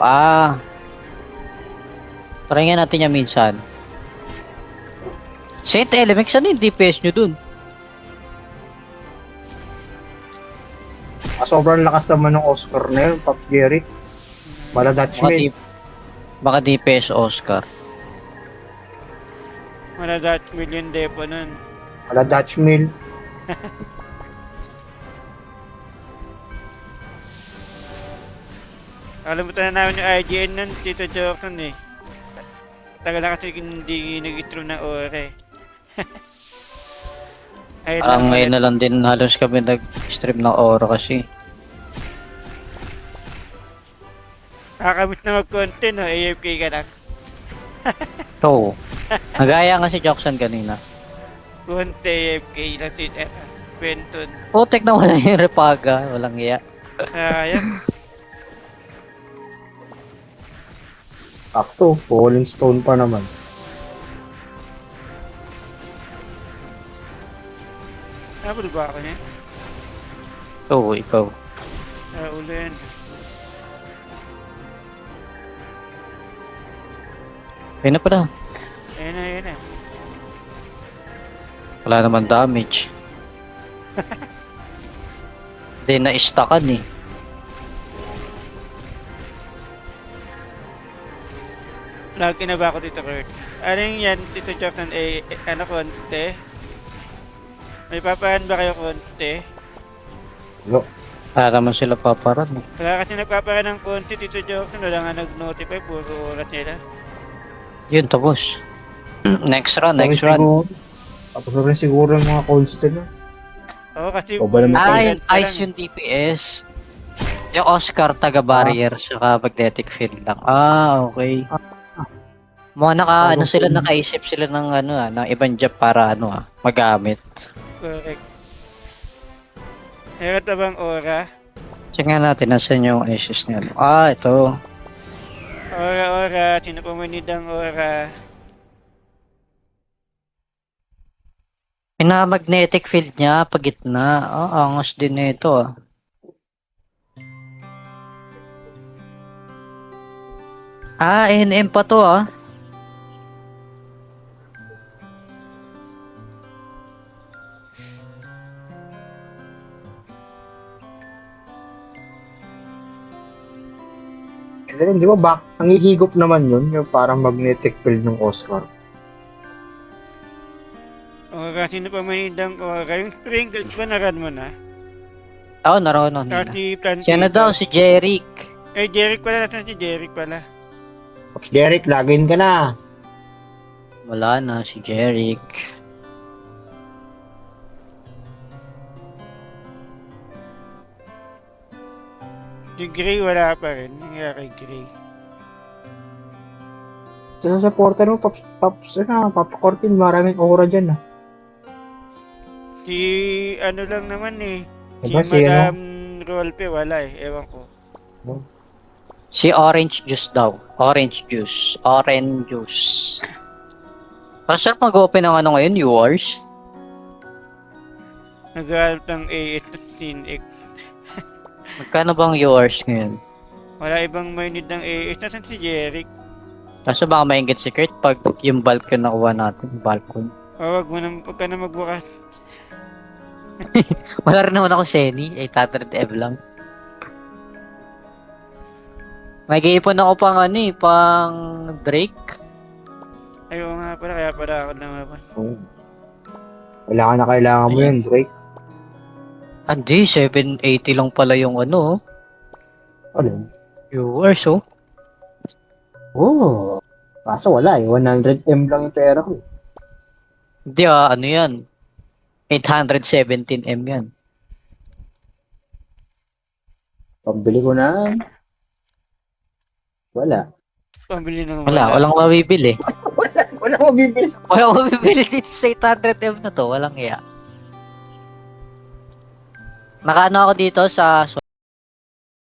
Speaker 1: Try nga natin yan minsan. Saint LMX, ano yung DPS nyo dun?
Speaker 3: Sobrang lakas naman ng Oscar na yun, Pop Jerry. Mala Dutchman.
Speaker 1: Baka DPS Oscar.
Speaker 2: Wala Dutch million depo nun.
Speaker 3: Mala Dutchman.
Speaker 2: Alam mo na namin yung IGN nun, Tito Jordan eh. Tagal na kasi hindi nag-stream ng ore.
Speaker 1: Parang ngayon na lang din halos kami nag-stream ng Oro kasi.
Speaker 2: Kakamit na mag-content, no? AFK ka lang.
Speaker 1: So, nagaya nga si Jackson kanina.
Speaker 2: Conte, AFK lang si Benton.
Speaker 1: Putek na wala yung repaga, walang iya.
Speaker 2: Sayang.
Speaker 3: Sakto, Falling Stone pa naman.
Speaker 2: Nabul ba ako niya?
Speaker 1: So, ikaw.
Speaker 2: Ulo yan.
Speaker 1: Ayun na pala.
Speaker 2: Ayun na, ayun na.
Speaker 1: Wala naman damage. Hindi na-stackan eh.
Speaker 2: Lagi na ba ako dito, Kurt? Ano yan, Tito Jackson, ano konti? May papahan ba kayo konti?
Speaker 3: Yo.
Speaker 1: Para naman sila paparan eh.
Speaker 2: Wala kasi nagpapahan ng konti, Tito Jackson. Wala nga nag-notify, puro oras nila.
Speaker 1: Yun, tapos. Next round, next round.
Speaker 3: Tapos na rin siguro yung mga cold steel.
Speaker 2: Oo, kasi...
Speaker 3: O, ba naman
Speaker 1: Ay, ice yung TPS. Yung Oscar taga-barrier, saka magnetic field lang. Ah, okay. Mga ano sila, nakaisip sila ng ng ibang job para magamit.
Speaker 2: Correct. Meron na bang aura?
Speaker 1: Check nga natin, nasan yung issues niya. Ah, ito.
Speaker 2: Aura. Sino pumunid ang aura?
Speaker 1: Pina-magnetic field niya, pag gitna. Ah, angas din nito ah. Ah, NM pa to ah.
Speaker 3: Kasi rin, di ba, ang ihigop naman yun, yung parang magnetic field ng Oscar.
Speaker 2: Aura, sino pumunid ang aura? Yung Pringles ba naran mo na?
Speaker 1: Oo, naroon nila.
Speaker 2: Kasi Plantito.
Speaker 1: Si ano daw, si Jeric.
Speaker 2: Eh, Jeric pala. Nasaan si Jeric pala?
Speaker 3: Pops Derek, login ka na.
Speaker 1: Wala na, si Jeric.
Speaker 2: Si Gray wala pa rin. Nangyari kay Gray.
Speaker 3: Sa supporter mo, Pops, Papa Cortin, maraming aura dyan ah.
Speaker 2: Si ano lang naman eh. Si
Speaker 3: Diba, si
Speaker 2: Madam Rolpe wala eh. Ewan ko.
Speaker 1: Si Orange Juice daw. Orange Juice. Orange Juice. Parang sarap mag-open ng ngayon, viewers.
Speaker 2: Naghahanap ng AS at Sinx.
Speaker 1: Magkano bang viewers ngayon?
Speaker 2: Wala ibang may need ng AS. Nasaan si Jeric?
Speaker 1: Kaso baka maingit si Kurt pag yung bulk yung nakuha natin. Balcon.
Speaker 2: Huwag ka na magbukas.
Speaker 1: Wala rin naman ako Seni. 800 M lang. Nag-iipon ako pang Drake.
Speaker 2: Ayaw nga pala. Kaya pala ako naman.
Speaker 3: Oh. Kailangan mo yun, Drake.
Speaker 1: Hindi, 780 lang pala yung
Speaker 3: Ano?
Speaker 1: viewers, oh.
Speaker 3: Oh. Kaso wala eh, 100M lang yung pera ko.
Speaker 1: Hindi ano yan. 817 M yan.
Speaker 3: Pambili ko na. Wala.
Speaker 2: Pambili ng
Speaker 1: Walang mabibili.
Speaker 3: Wala ko bibili sa
Speaker 1: Walang mabibili dito sa 800 M na to. Walang iya. Nakaano ako dito sa